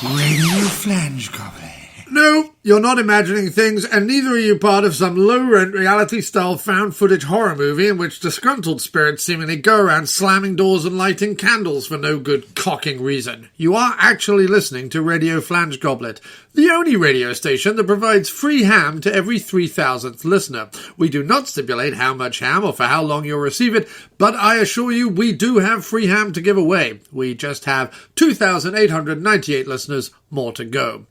Radio Flange Goblin. No, you're not imagining things, and neither are you part of some low-rent reality-style found-footage horror movie in which disgruntled spirits seemingly go around slamming doors and lighting candles for no good cocking reason. You are actually listening to Radio Flange Goblet, the only radio station that provides free ham to every 3,000th listener. We do not stipulate how much ham or for how long you'll receive it, but I assure you we do have free ham to give away. We just have 2,898 listeners more to go.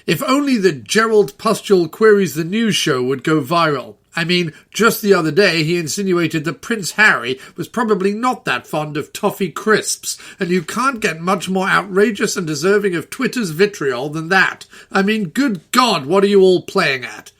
If only the Gerald Pustule Queries the News show would go viral. I mean, just the other day he insinuated that Prince Harry was probably not that fond of toffee crisps, and you can't get much more outrageous and deserving of Twitter's vitriol than that. I mean, good God, what are you all playing at?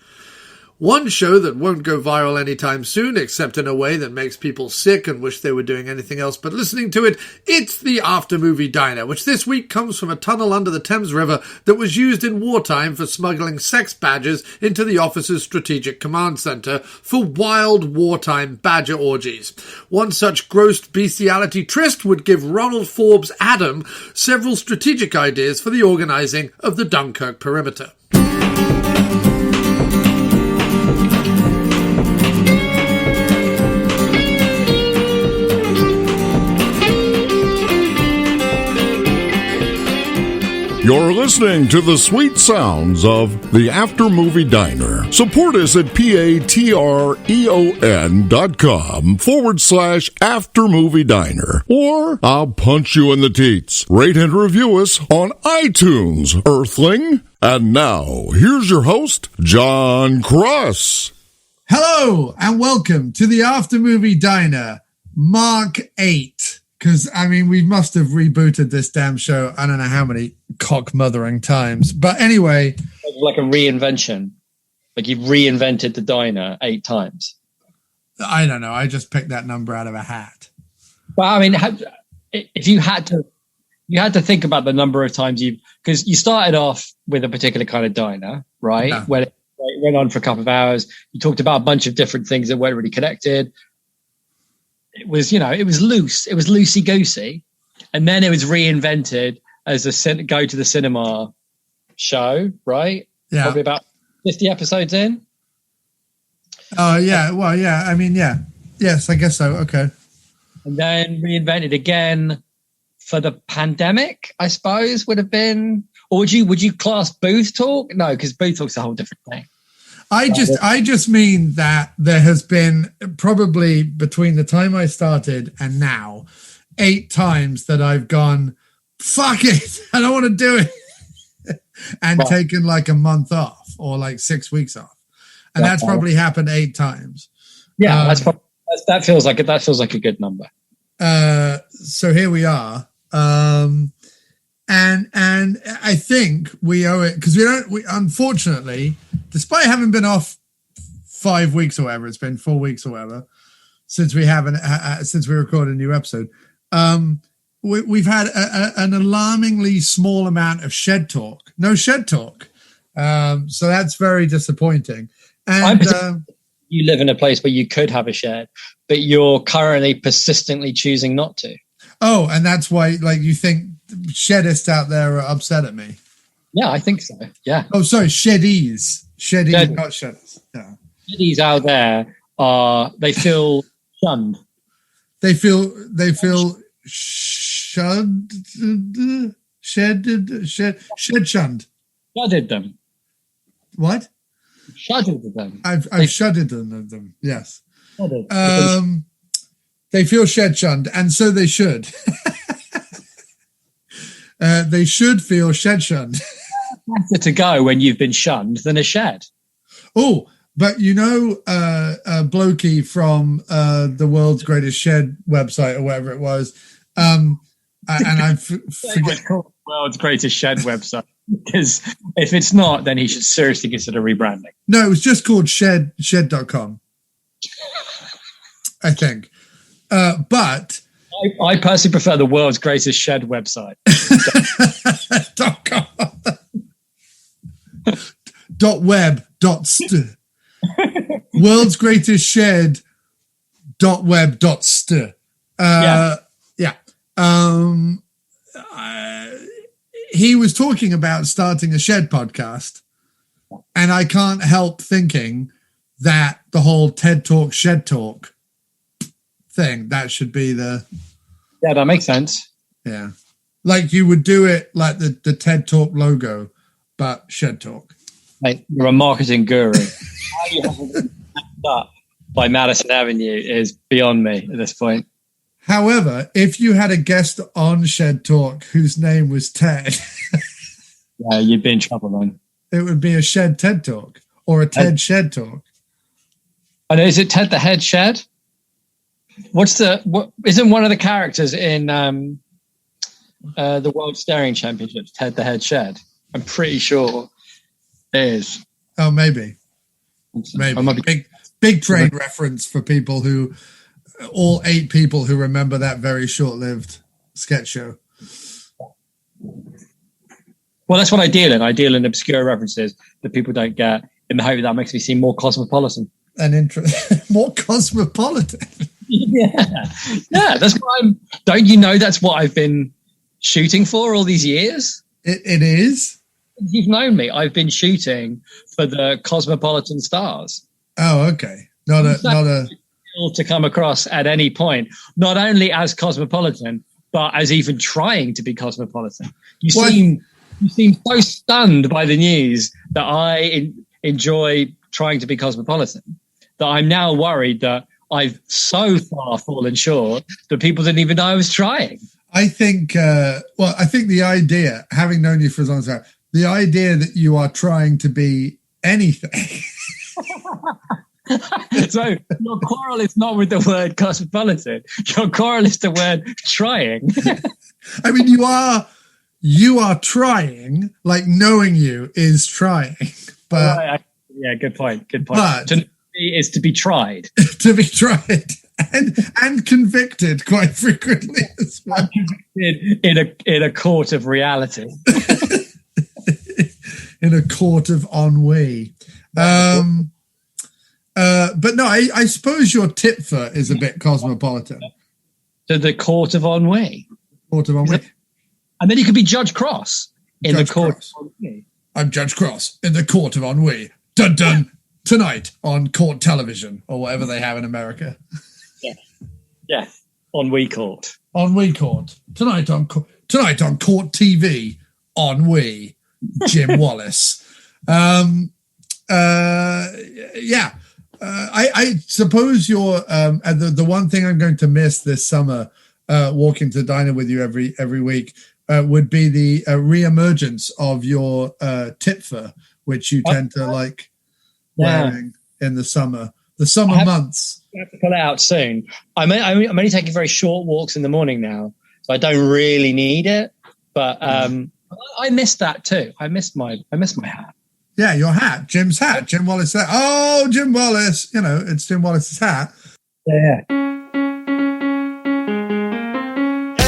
One show that won't go viral anytime soon, except in a way that makes people sick and wish they were doing anything else but listening to it, it's the After Movie Diner, which this week comes from a tunnel under the Thames River that was used in wartime for smuggling sex badgers into the officer's strategic command centre for wild wartime badger orgies. One such gross bestiality tryst would give Ronald Forbes Adam several strategic ideas for the organising of the Dunkirk perimeter. You're listening to the sweet sounds of the After Movie Diner. Support us at patreon.com/After Movie Diner. Or I'll punch you in the teats. Rate and review us on iTunes, Earthling. And now, here's your host, John Cross. Hello, and welcome to the After Movie Diner, Mark 8. Because, I mean, we must have rebooted this damn show, I don't know how many cock-mothering times. But anyway. It's like a reinvention. Like you've reinvented the diner 8 times. I don't know. I just picked that number out of a hat. Well, I mean, if you had to think about the number of times because you started off with a particular kind of diner, right? Yeah. Where it went on for a couple of hours. You talked about a bunch of different things that weren't really connected. It was loose. It was loosey-goosey. And then it was reinvented as a go to the cinema show, right? Yeah. Probably about 50 episodes in. Oh, yeah. Well, yeah. I mean, yeah. Yes, I guess so. Okay. And then reinvented again for the pandemic, I suppose, would have been. Or would you class Booth Talk? No, because Booth Talk's a whole different thing. I just mean that there has been probably between the time I started and now 8 times that I've gone, fuck it, I don't want to do it. And taken like a month off or like 6 weeks off. And that's probably happened 8 times. Yeah, that feels like a good number. So here we are. And I think we owe it because we unfortunately, despite having been off 5 weeks or whatever, it's been 4 weeks or whatever since we recorded a new episode. We've had an alarmingly small amount of shed talk. No shed talk. So that's very disappointing. And you live in a place where you could have a shed, but you're currently persistently choosing not to. Oh, and that's why, like, you think shedists out there are upset at me? Yeah, I think so. Yeah. Oh, sorry, sheddies, not shedists. Yeah. Sheddies out there they feel shunned. They feel shunned. Shed shunned. Shuddered them. What? Shuddered them. I've shuddered them. Yes. Shuddered. They feel shed shunned, and so they should. They should feel shed shunned. Better to go when you've been shunned than a shed. Oh, but you know, Blokey from the World's Greatest Shed website or whatever it was, and I forget. Called World's Greatest Shed website, because if it's not, then he should seriously consider rebranding. No, it was just called shed.com. I think. But I personally prefer the World's Greatest Shed website. .com. .web. .st. World's Greatest Shed. .web. .st. Yeah. he was talking about starting a shed podcast, and I can't help thinking that the whole TED Talk, Shed Talk thing, that should be the... Yeah, that makes sense. Yeah. Like you would do it like the TED Talk logo, but Shed Talk. Mate, you're a marketing guru. How you haven't been snapped up by Madison Avenue is beyond me at this point. However, if you had a guest on Shed Talk whose name was Ted, yeah, you'd be in trouble then. It would be a Shed TED Talk or a TED Shed Talk. And is it Ted the Head Shed? Isn't one of the characters in the World Staring Championships Ted the Head Shed? I'm pretty sure it is. Oh, maybe. Big train reference for people who, all 8 people who remember that very short-lived sketch show. Well, that's what I deal in. I deal in obscure references that people don't get, in the hope that makes me seem more cosmopolitan. More cosmopolitan. Yeah, that's what I'm. Don't you know that's what I've been shooting for all these years? It is. You've known me. I've been shooting for the cosmopolitan stars. Oh, okay. Not a to come across at any point, not only as cosmopolitan, but as even trying to be cosmopolitan. You seem so stunned by the news that I enjoy trying to be cosmopolitan that I'm now worried that I've so far fallen short that people didn't even know I was trying. I think the idea, having known you for as long as I have, the idea that you are trying to be anything. So your quarrel is not with the word cosmopolitan. Your quarrel is the word trying. I mean, you are trying, like knowing you is trying. But yeah, good point. But to be is to be tried. To be tried and convicted quite frequently as well. In a court of reality. In a court of ennui. But no, I suppose your Tipfer is a bit cosmopolitan. To the court of ennui. Court of ennui. And then you could be Judge Cross in Judge the court Cross. of ennui. I'm Judge Cross in the court of ennui. Dun dun. Tonight on court television or whatever they have in America. Yeah. Ennui court. Ennui court. Tonight on court TV. Ennui. Jim Wallace. I suppose you're the one thing I'm going to miss this summer, walking to the diner with you every week, would be the re-emergence of your Tipfer, which you tend to like wearing in the summer months. I have to pull it out soon. I'm only taking very short walks in the morning now, so I don't really need it. But I missed that too. I missed my hat. Yeah, your hat, Jim's hat, Jim Wallace hat. Oh, Jim Wallace, it's Jim Wallace's hat. Yeah.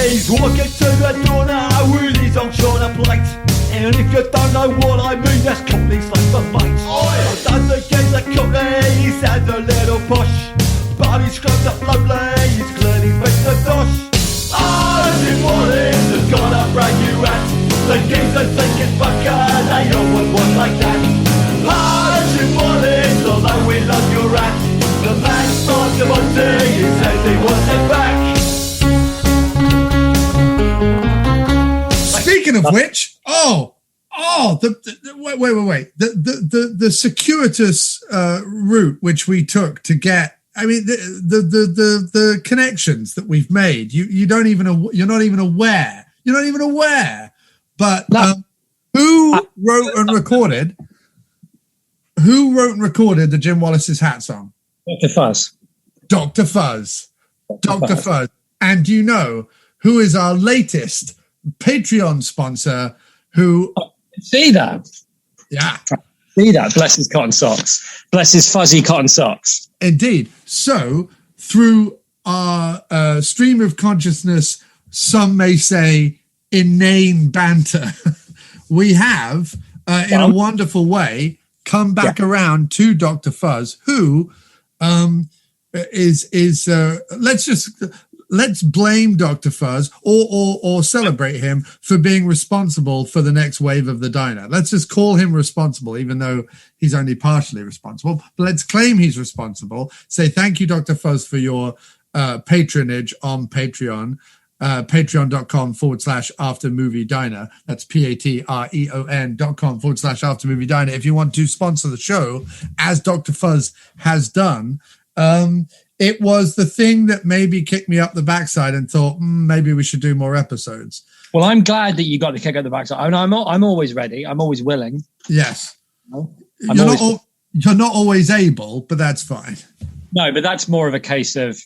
He's walking to the door now with his old shoulder plate. And if you don't know what I mean, that's company slash the mate. I doesn't get the company, he sounds a little posh. But he scrubs up lovely, he's clearly makes the dosh. Jim Wallace has got a brand new hat. The kids are thinking fucker, they always want like that. Jim Wallace, although we love your hat, the man starts the Monty, he says he wants it back. Speaking of which, wait. The circuitous route which we took to get, I mean, the connections that we've made. You're not even aware. But who wrote and recorded the Jim Wallace's hat song? Dr. Fuzz. And do you know who is our latest Patreon sponsor? Who see that? Yeah, see that. Bless his cotton socks. Bless his fuzzy cotton socks. Indeed. So through our stream of consciousness, some may say inane banter, we have, in a wonderful way, come back around to Dr. Fuzz, who is let's just let's blame Dr. Fuzz or celebrate him for being responsible for the next wave of the diner. Let's just call him responsible, even though he's only partially responsible. But let's claim he's responsible. Say thank you, Dr. Fuzz, for your patronage on Patreon. Patreon.com/aftermoviediner. That's patreon.com/aftermoviediner. If you want to sponsor the show, as Dr. Fuzz has done, it was the thing that maybe kicked me up the backside and thought maybe we should do more episodes. Well, I'm glad that you got the kick up the backside. I mean, I'm always ready. I'm always willing. Yes. You're not always able, but that's fine. No, but that's more of a case of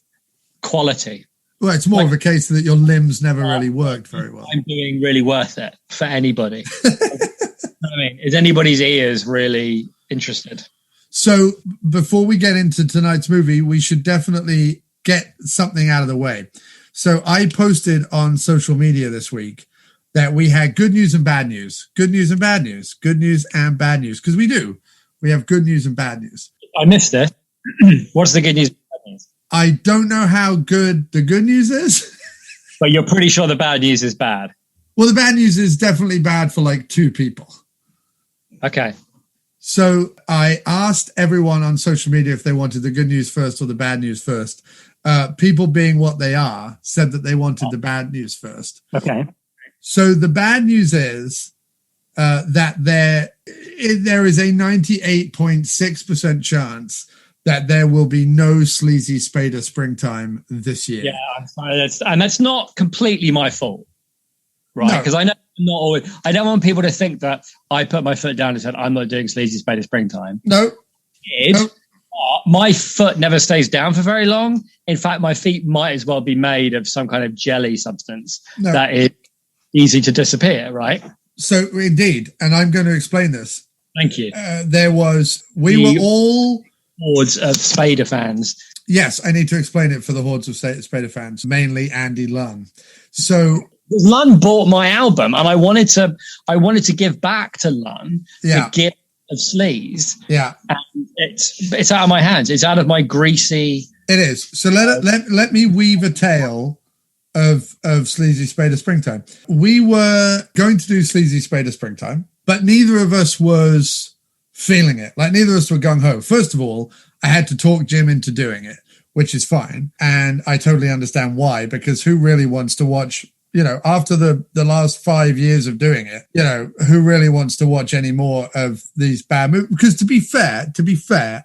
quality. Well, it's more of a case that your limbs never really worked very well. I'm doing really worth it for anybody. I mean, is anybody's ears really interested? So before we get into tonight's movie, we should definitely get something out of the way. So I posted on social media this week that we had good news and bad news, good news and bad news, good news and bad news, because we do. We have good news and bad news. I missed it. What's the good news? I don't know how good the good news is. But you're pretty sure the bad news is bad. Well, the bad news is definitely bad for like 2 people. Okay. So I asked everyone on social media if they wanted the good news first or the bad news first. People being what they are said that they wanted the bad news first. Okay. So the bad news is that there is a 98.6% chance that there will be no Sleazy Spader Springtime this year. Yeah, I'm sorry. That's not completely my fault, right? Because I know I'm not always. I don't want people to think that I put my foot down and said I'm not doing Sleazy Spader Springtime. No. My foot never stays down for very long. In fact, my feet might as well be made of some kind of jelly substance that is easy to disappear, right? So indeed, and I'm going to explain this. Thank you. We were all hordes of Spader fans. Yes, I need to explain it for the hordes of Spader fans, mainly Andy Lunn. So Lunn bought my album, and I wanted to give back to Lunn the gift of sleaze. Yeah, and it's out of my hands. It's out of my greasy. It is. So let me weave a tale of Sleazy Spader Springtime. We were going to do Sleazy Spader Springtime, but neither of us was feeling it. Like neither of us were gung ho. First of all, I had to talk Jim into doing it, which is fine. And I totally understand why, because who really wants to watch, after the last 5 years of doing it, who really wants to watch any more of these bad movies? Because to be fair,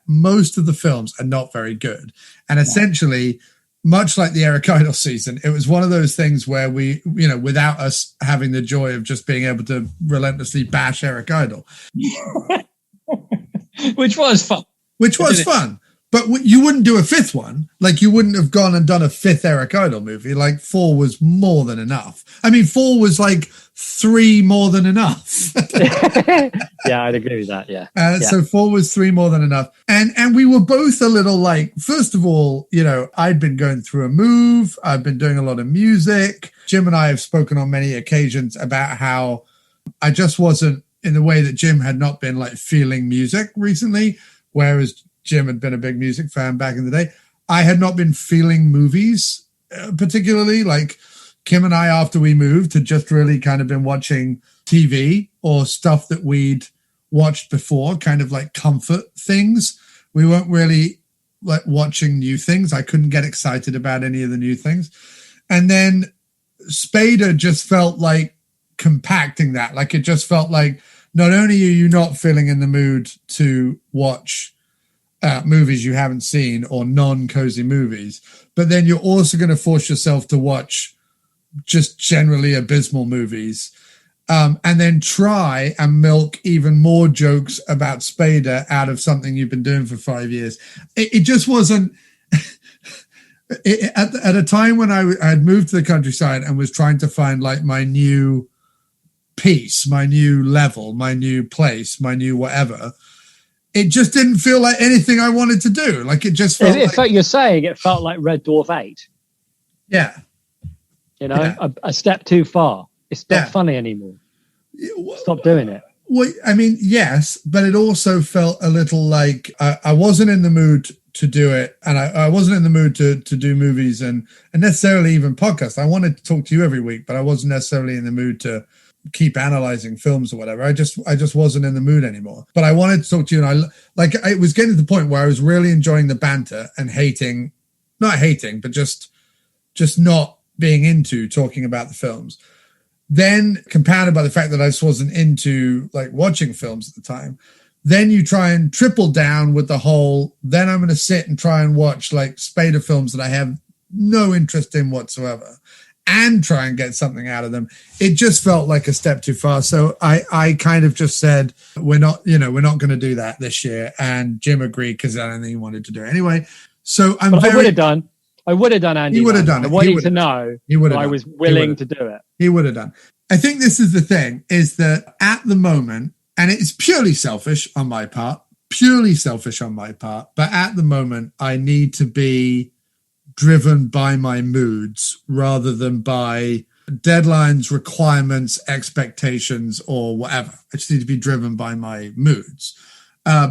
most of the films are not very good. And essentially, much like the Eric Idle season, it was one of those things where we, without us having the joy of just being able to relentlessly bash Eric Idle. Which was fun. But you wouldn't do a 5th one. Like, you wouldn't have gone and done a 5th Eric Idle movie. Like, 4 was more than enough. I mean, 4 was like 3 more than enough. Yeah, I'd agree with that, yeah. So 4 was 3 more than enough. And we were both a little like, first of all, I'd been going through a move. I've been doing a lot of music. Jim and I have spoken on many occasions about how I just wasn't, in the way that Jim had not been like feeling music recently, whereas Jim had been a big music fan back in the day. I had not been feeling movies particularly. Like Kim and I, after we moved, had just really kind of been watching TV or stuff that we'd watched before, kind of like comfort things. We weren't really like watching new things. I couldn't get excited about any of the new things. And then Spader just felt like compacting that. Like it just felt like not only are you not feeling in the mood to watch movies you haven't seen or non-cozy movies, but then you're also going to force yourself to watch just generally abysmal movies, and then try and milk even more jokes about Spader out of something you've been doing for 5 years. It just wasn't... At a time when I had moved to the countryside and was trying to find like my new piece, my new level, my new place, my new whatever, it just didn't feel like anything I wanted to do. Like it just felt like... You're saying it felt like Red Dwarf 8. Yeah. A step too far. It's not funny anymore. Stop doing it. Well, I mean, yes, but it also felt a little like I wasn't in the mood to do it, and I wasn't in the mood to do movies and necessarily even podcasts. I wanted to talk to you every week, but I wasn't necessarily in the mood to keep analyzing films or whatever. I just wasn't in the mood anymore. But I wanted to talk to you, and I was getting to the point where I was really enjoying the banter and not hating, but just not being into talking about the films. Then compounded by the fact that I just wasn't into like watching films at the time. Then you try and triple down with the whole, then I'm going to sit and try and watch like Spader films that I have no interest in whatsoever and try and get something out of them. It just felt like a step too far. So I kind of just said, we're not going to do that this year. And Jim agreed because I don't think he wanted to do it anyway. So I would have done Andy. He would have done it. I want you to know that I was willing to do it. He would have done. I think this is the thing, is that at the moment, and it's purely selfish on my part, but at the moment, I need to be driven by my moods rather than by deadlines, requirements, expectations, or whatever. I just need to be driven by my moods.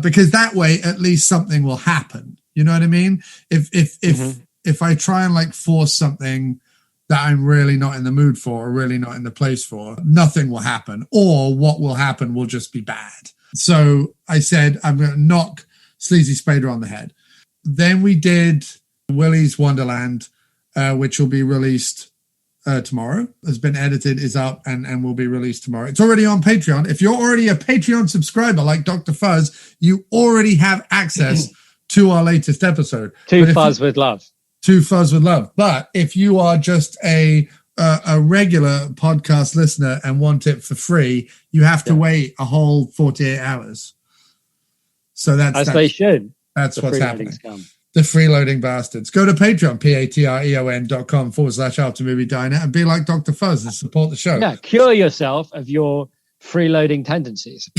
Because that way, at least something will happen. You know what I mean? If I try and like force something that I'm really not in the mood for or really not in the place for, nothing will happen, or what will happen will just be bad. So I said, I'm going to knock Sleazy Spader on the head. Then we did Willy's Wonderland, which will be released tomorrow. Has been edited, is up, and will be released tomorrow. It's already on Patreon. If you're already a Patreon subscriber like Dr. Fuzz, you already have access to our latest episode. To Fuzz with Love. But if you are just a regular podcast listener and want it for free, you have to wait a whole 48 hours. So that's they should. That's what's happening. The freeloading bastards. Go to Patreon, patreon.com/After Movie Diner, and be like Dr. Fuzz and support the show. Yeah, cure yourself of your freeloading tendencies.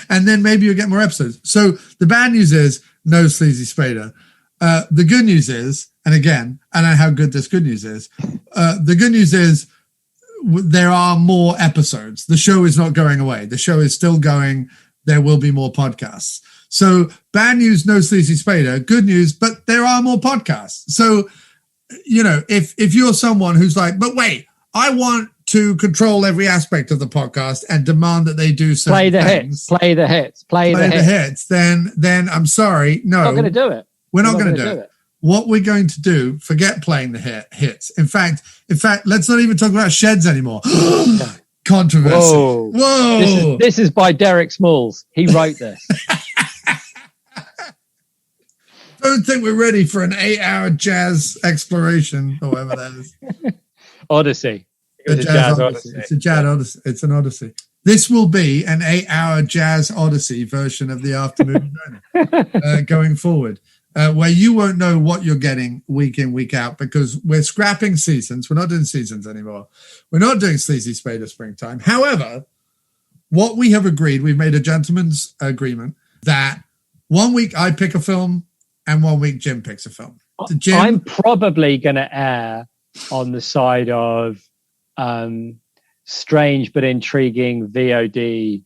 And then maybe you'll get more episodes. So the bad news is no Sleazy Spader. The good news is, and again, I don't know how good this good news is. The good news is there are more episodes. The show is not going away. The show is still going. There will be more podcasts. So bad news, no Sleazy Spader. Good news, but there are more podcasts. So, you know, if you're someone who's like, but wait, I want to control every aspect of the podcast and demand that they do certain things. Play the hits. Then I'm sorry. No, we're not going to do it. We're not going to do it. What we're going to do, forget playing the hits. In fact, let's not even talk about sheds anymore. Controversy. Whoa. This is by Derek Smalls. He wrote this. Don't think we're ready for an 8-hour jazz exploration or whatever that is. Odyssey. It's a jazz odyssey. It's an odyssey. This will be an 8-hour jazz odyssey version of the After Movie Diner going forward, where you won't know what you're getting week in, week out, because we're scrapping seasons. We're not doing seasons anymore. We're not doing Sleazy Spader Springtime. However, what we have agreed, we've made a gentleman's agreement that 1 week I pick a film and 1 week Jim picks a film. Jim, I'm probably going to err on the side of strange but intriguing VOD,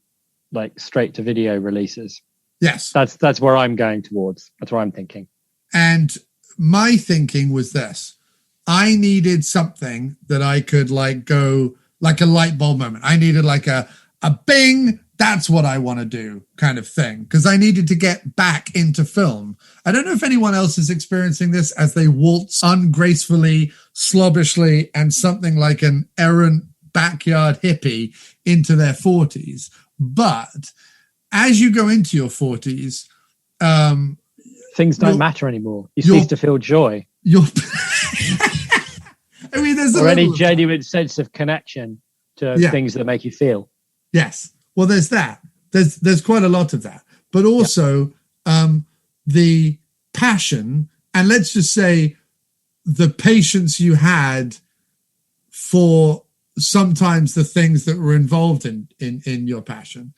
like straight to video releases. Yes. That's where I'm going towards. That's where I'm thinking. And my thinking was this. I needed something that I could like go like a light bulb moment. I needed like a bing, that's what I want to do kind of thing. Because I needed to get back into film. I don't know if anyone else is experiencing this as they waltz ungracefully, slobbishly, and something like an errant backyard hippie into their 40s. But as you go into your 40s, things don't matter anymore. You cease to feel joy. I mean, there's any genuine sense of connection to things that make you feel. Yes. Well, there's that. There's quite a lot of that. But also the passion, and let's just say the patience you had for sometimes the things that were involved in your passion.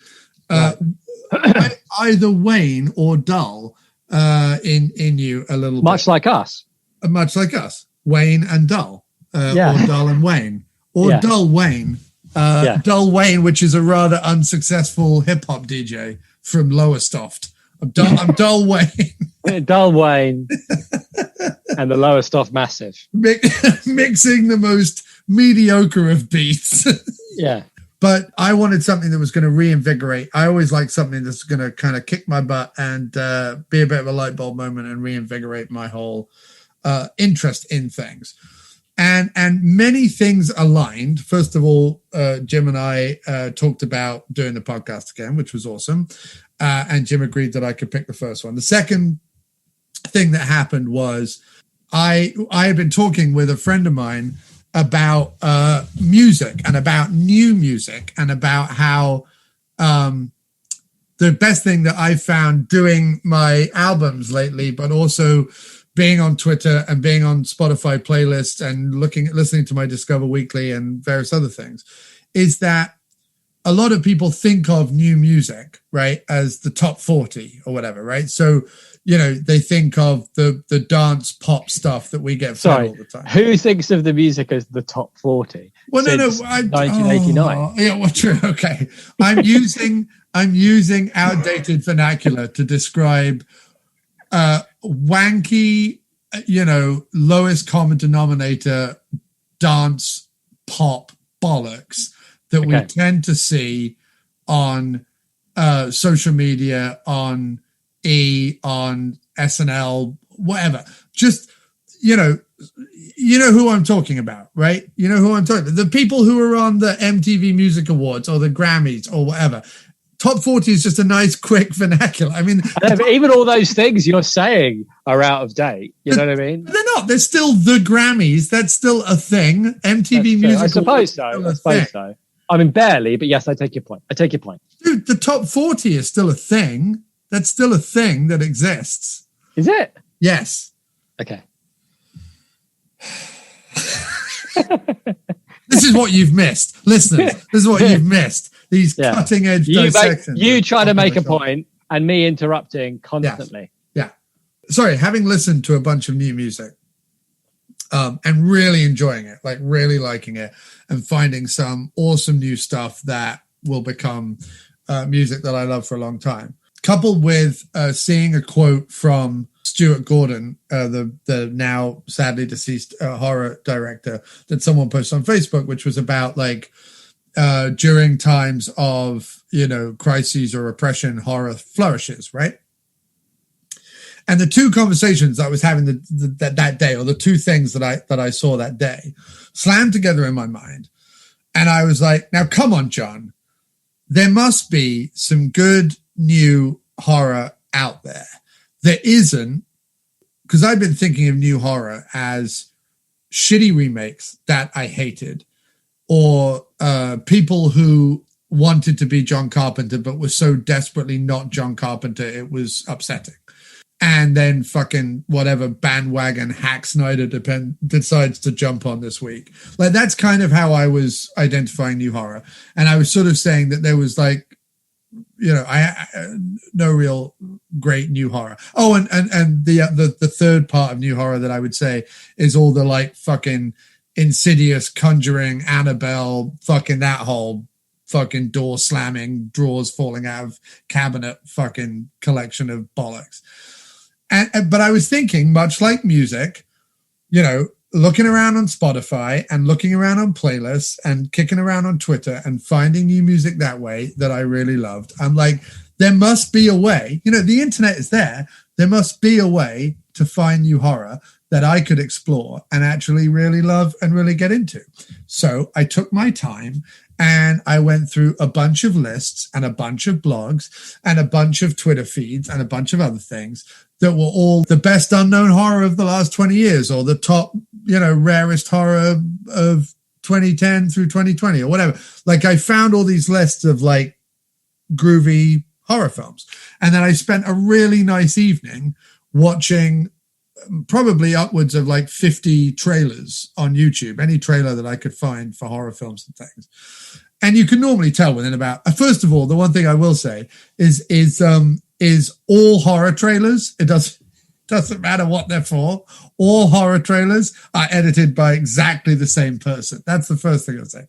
Either wane or dull in you a little much bit. Like us. Much like us. Wane and dull. Or dull and wane. Or dull Wayne. Dull Wayne, which is a rather unsuccessful hip-hop DJ from Lowestoft, I'm dull Wayne. Dull Wayne and the lowest off massive. Mixing the most mediocre of beats. Yeah. But I wanted something that was going to reinvigorate. I always like something that's going to kind of kick my butt and be a bit of a light bulb moment and reinvigorate my whole interest in things. And many things aligned. First of all, Jim and I talked about doing the podcast again, which was awesome. And Jim agreed that I could pick the first one. The second thing that happened was I had been talking with a friend of mine about music and about new music and about how the best thing that I found doing my albums lately, but also being on Twitter and being on Spotify playlists and listening to my Discover Weekly and various other things, is that a lot of people think of new music, right, as the top 40 or whatever, right? So, you know, they think of the dance pop stuff that we get fed all the time. Who thinks of the music as the top 40? Well, no, 1989. Yeah, well, true. Okay, I'm using outdated vernacular to describe wanky, you know, lowest common denominator dance pop bollocks that we tend to see on social media, on on SNL, whatever. Just, you know who I'm talking about, right? You know who I'm talking about. The people who are on the MTV Music Awards or the Grammys or whatever. Top 40 is just a nice, quick vernacular. I mean, even all those things you're saying are out of date. You know what I mean? They're not. They're still the Grammys. That's still a thing. MTV Music Awards. I suppose so. I mean, barely, but yes, I take your point. Dude, the top 40 is still a thing. That's still a thing that exists. Is it? Yes. Okay. This is what you've missed. Listeners, this is what you've missed. These cutting edge dissections. You try to make a point and me interrupting constantly. Yeah. Sorry, having listened to a bunch of new music and really enjoying it, like really liking it and finding some awesome new stuff that will become music that I love for a long time. Coupled with seeing a quote from Stuart Gordon, the now sadly deceased horror director, that someone posted on Facebook, which was about like during times of, you know, crises or oppression, horror flourishes, right? And the two conversations I was having that day, or the two things that I saw that day, slammed together in my mind, and I was like, "Now, come on, John, there must be some good new horror out there. There isn't," because I've been thinking of new horror as shitty remakes that I hated, or people who wanted to be John Carpenter but were so desperately not John Carpenter it was upsetting. And then fucking whatever bandwagon Hack Snyder decides to jump on this week. Like, that's kind of how I was identifying new horror. And I was sort of saying that there was like, you know, I no real great new horror. Oh, and the third part of new horror that I would say is all the like fucking Insidious, Conjuring, Annabelle, fucking that whole fucking door slamming, drawers falling out of cabinet fucking collection of bollocks. But I was thinking, much like music, you know, looking around on Spotify and looking around on playlists and kicking around on Twitter and finding new music that way that I really loved. I'm like, there must be a way, you know, the internet is there. There must be a way to find new horror that I could explore and actually really love and really get into. So I took my time and I went through a bunch of lists and a bunch of blogs and a bunch of Twitter feeds and a bunch of other things that were all the best unknown horror of the last 20 years or the top, you know, rarest horror of 2010 through 2020 or whatever. Like, I found all these lists of like groovy horror films. And then I spent a really nice evening watching probably upwards of like 50 trailers on YouTube, any trailer that I could find for horror films and things. And you can normally tell within about, first of all, the one thing I will say is all horror trailers. It doesn't matter what they're for. All horror trailers are edited by exactly the same person. That's the first thing I'll say.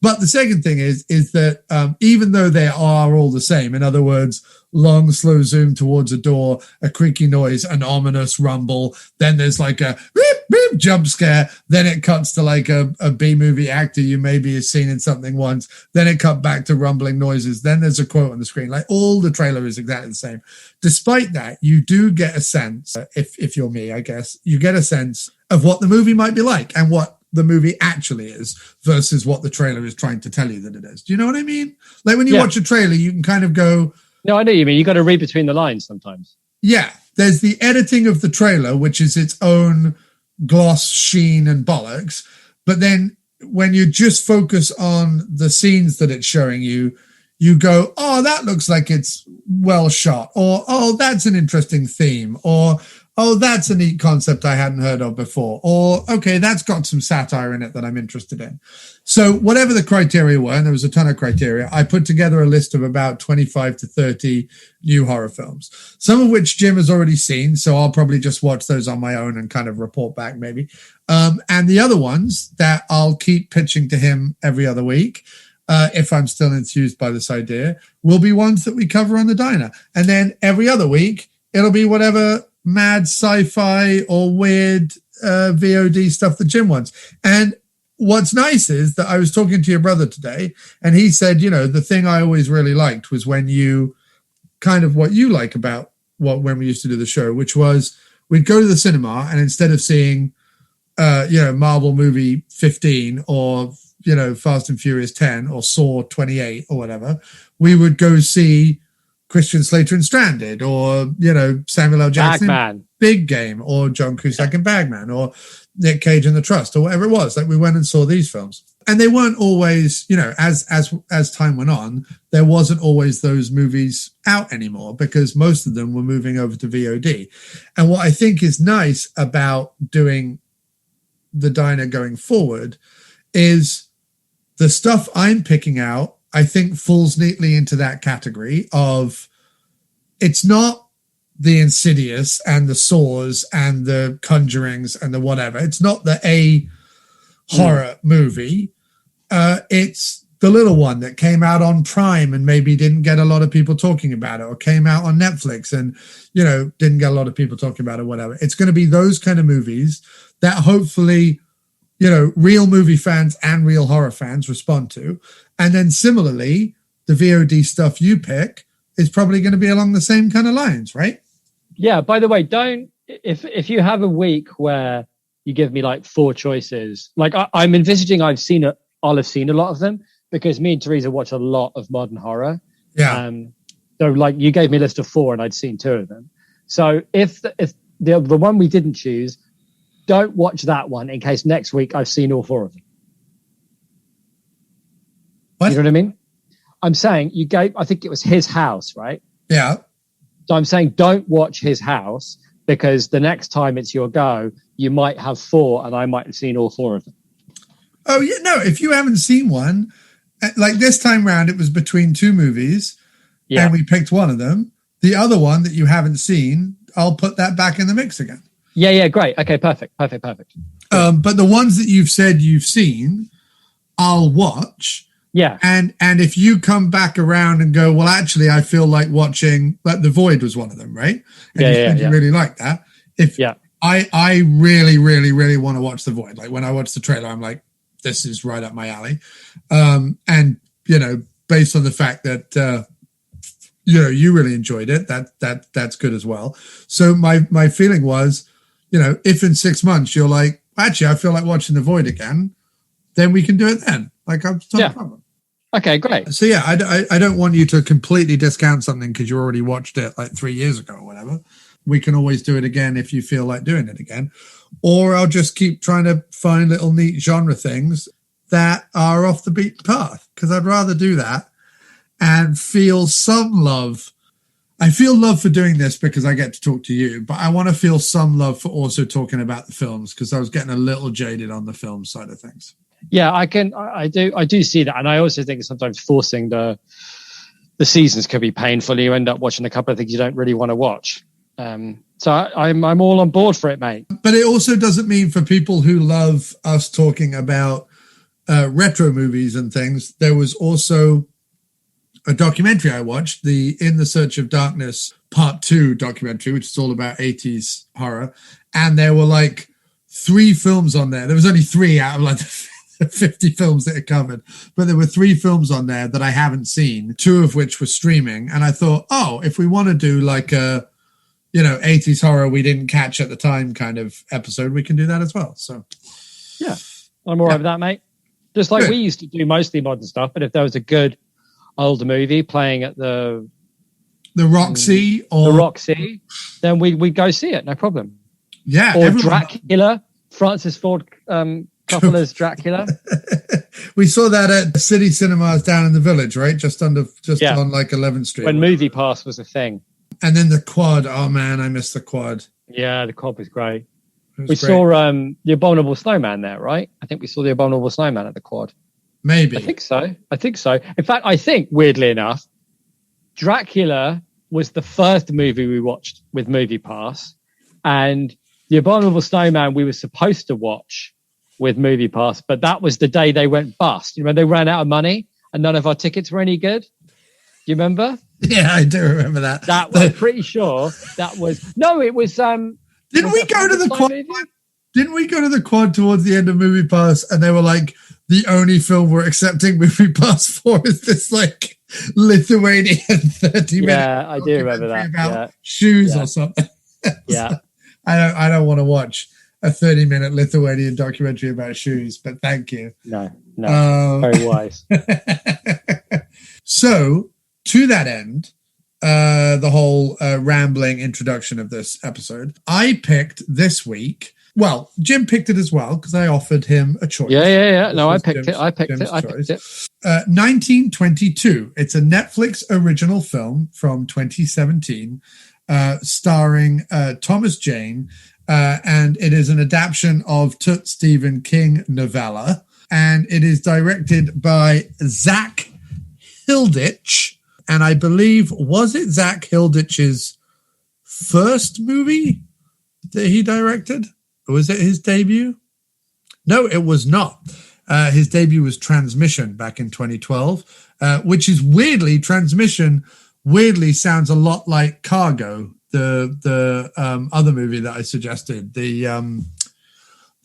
But the second thing is that even though they are all the same, in other words, long, slow zoom towards a door, a creaky noise, an ominous rumble. Then there's like a beep, beep, jump scare. Then it cuts to like a B-movie actor you maybe have seen in something once. Then it cut back to rumbling noises. Then there's a quote on the screen. Like all the trailer is exactly the same. Despite that, you do get a sense, if you're me, I guess, you get a sense of what the movie might be like and what the movie actually is versus what the trailer is trying to tell you that it is. Do you know what I mean? Like when you watch a trailer, you can kind of go... No, I know what you mean. You got to read between the lines sometimes. Yeah. There's the editing of the trailer, which is its own gloss, sheen, and bollocks. But then when you just focus on the scenes that it's showing you, you go, oh, that looks like it's well shot. Or, oh, that's an interesting theme. Or, oh, that's a neat concept I hadn't heard of before. Or, okay, that's got some satire in it that I'm interested in. So whatever the criteria were, and there was a ton of criteria, I put together a list of about 25 to 30 new horror films, some of which Jim has already seen. So I'll probably just watch those on my own and kind of report back maybe. And the other ones that I'll keep pitching to him every other week, if I'm still enthused by this idea, will be ones that we cover on the diner. And then every other week, it'll be whatever mad sci-fi or weird VOD stuff that Jim wants. And what's nice is that I was talking to your brother today, and he said, you know, the thing I always really liked was when you kind of what you like about when we used to do the show, which was we'd go to the cinema and instead of seeing, Marvel movie 15 or, Fast and Furious 10 or Saw 28 or whatever, we would go see Christian Slater in Stranded or, Samuel L. Jackson in Big Game or John Cusack in Bagman or Nick Cage in The Trust or whatever it was. Like we went and saw these films. And they weren't always, as time went on, there wasn't always those movies out anymore because most of them were moving over to VOD. And what I think is nice about doing the diner going forward is the stuff I'm picking out, I think falls neatly into that category of it's not the Insidious and the Saws and the Conjurings and the whatever. It's not the A horror movie. It's the little one that came out on Prime and maybe didn't get a lot of people talking about it, or came out on Netflix and, didn't get a lot of people talking about it, whatever. It's going to be those kind of movies that hopefully, real movie fans and real horror fans respond to. And then similarly, the VOD stuff you pick is probably going to be along the same kind of lines, right? Yeah. By the way, if you have a week where you give me like 4 choices, like I'm envisaging I'll have seen a lot of them because me and Teresa watch a lot of modern horror. Yeah. So like you gave me a list of 4 and I'd seen 2 of them. So if the one we didn't choose, don't watch that one in case next week I've seen all 4 of them. What? You know what I mean? I'm saying I think it was His House, right? Yeah. So I'm saying don't watch His House because the next time it's your go, you might have 4 and I might have seen all 4 of them. Oh, yeah. No, if you haven't seen one, like this time round, it was between 2 movies and we picked one of them. The other one that you haven't seen, I'll put that back in the mix again. Yeah, great. Okay, perfect. But the ones that you've said you've seen, I'll watch. Yeah. And if you come back around and go, well, actually, I feel like watching, like The Void was one of them, right? And you really like that. I really, really, really want to watch The Void. Like when I watch the trailer, I'm like, this is right up my alley. And, based on the fact that, you really enjoyed it, that's good as well. So my feeling was, if in 6 months you're like, actually, I feel like watching The Void again, then we can do it then. Like, it's not a problem. Okay, great. So, yeah, I don't want you to completely discount something because you already watched it like 3 years ago or whatever. We can always do it again if you feel like doing it again. Or I'll just keep trying to find little neat genre things that are off the beaten path because I'd rather do that and feel some love. I feel love for doing this because I get to talk to you, but I want to feel some love for also talking about the films because I was getting a little jaded on the film side of things. Yeah, I do see that. And I also think sometimes forcing the seasons can be painful. You end up watching a couple of things you don't really want to watch. So I'm all on board for it, mate. But it also doesn't mean for people who love us talking about retro movies and things, there was also a documentary I watched, the In the Search of Darkness Part 2 documentary, which is all about 80s horror. And there were like 3 films on there. There was only 3 out of like the 50 films that it covered. But there were 3 films on there that I haven't seen, 2 of which were streaming. And I thought, oh, if we want to do like a, 80s horror we didn't catch at the time kind of episode, we can do that as well. So, yeah, I'm all right with that, mate. Just like we used to do mostly modern stuff, but if there was a good older movie playing at the Roxy then we'd go see it, no problem. Yeah, or Dracula, Francis Ford Coppola's Dracula. We saw that at City Cinemas down in the Village, right? Just on like 11th Street. When Movie Pass was a thing. And then the Quad. Oh man, I missed the Quad. Yeah, the Quad was great. Saw the Abominable Snowman there, right? I think we saw the Abominable Snowman at the Quad. Maybe. I think so. In fact, I think, weirdly enough, Dracula was the first movie we watched with Movie Pass, and the Abominable Snowman we were supposed to watch with Movie Pass, but that was the day they went bust. They ran out of money and none of our tickets were any good. Do you remember? Yeah, I do remember that. I'm pretty sure that was... No, it was... Didn't we go to the Quad? Didn't we go to the Quad towards the end of Movie Pass, and they were like, the only film we're accepting Movie Pass for is this like Lithuanian 30-minute. Yeah, I do remember that. About shoes or something. Yeah, I don't want to watch a 30-minute Lithuanian documentary about shoes, but thank you. No, very wise. So to that end. The whole rambling introduction of this episode, I picked this week. Well, Jim picked it as well because I offered him a choice. Yeah. No, I picked it. I picked it. 1922. It's a Netflix original film from 2017, starring Thomas Jane, and it is an adaptation of Tut Stephen King novella, and it is directed by Zach Hilditch. And I believe, was it Zach Hilditch's first movie that he directed? Or was it his debut? No, it was not. His debut was Transmission back in 2012, which is weirdly, Transmission weirdly sounds a lot like Cargo, the other movie that I suggested, the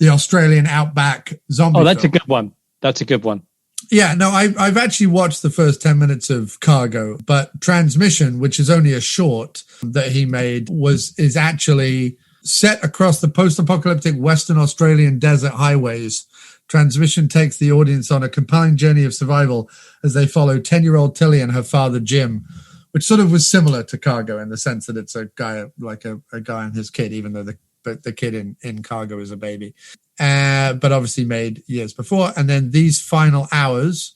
Australian outback zombie. Oh, that's film. A good one. That's a good one. Yeah, no, I've actually watched the first 10 minutes of Cargo, but Transmission, which is only a short that he made, is actually set across the post-apocalyptic Western Australian desert highways. Transmission takes the audience on a compelling journey of survival as they follow 10-year-old Tilly and her father, Jim, which sort of was similar to Cargo in the sense that it's a guy, like a guy and his kid, even though the kid in Cargo is a baby. But obviously made years before. And then These Final Hours,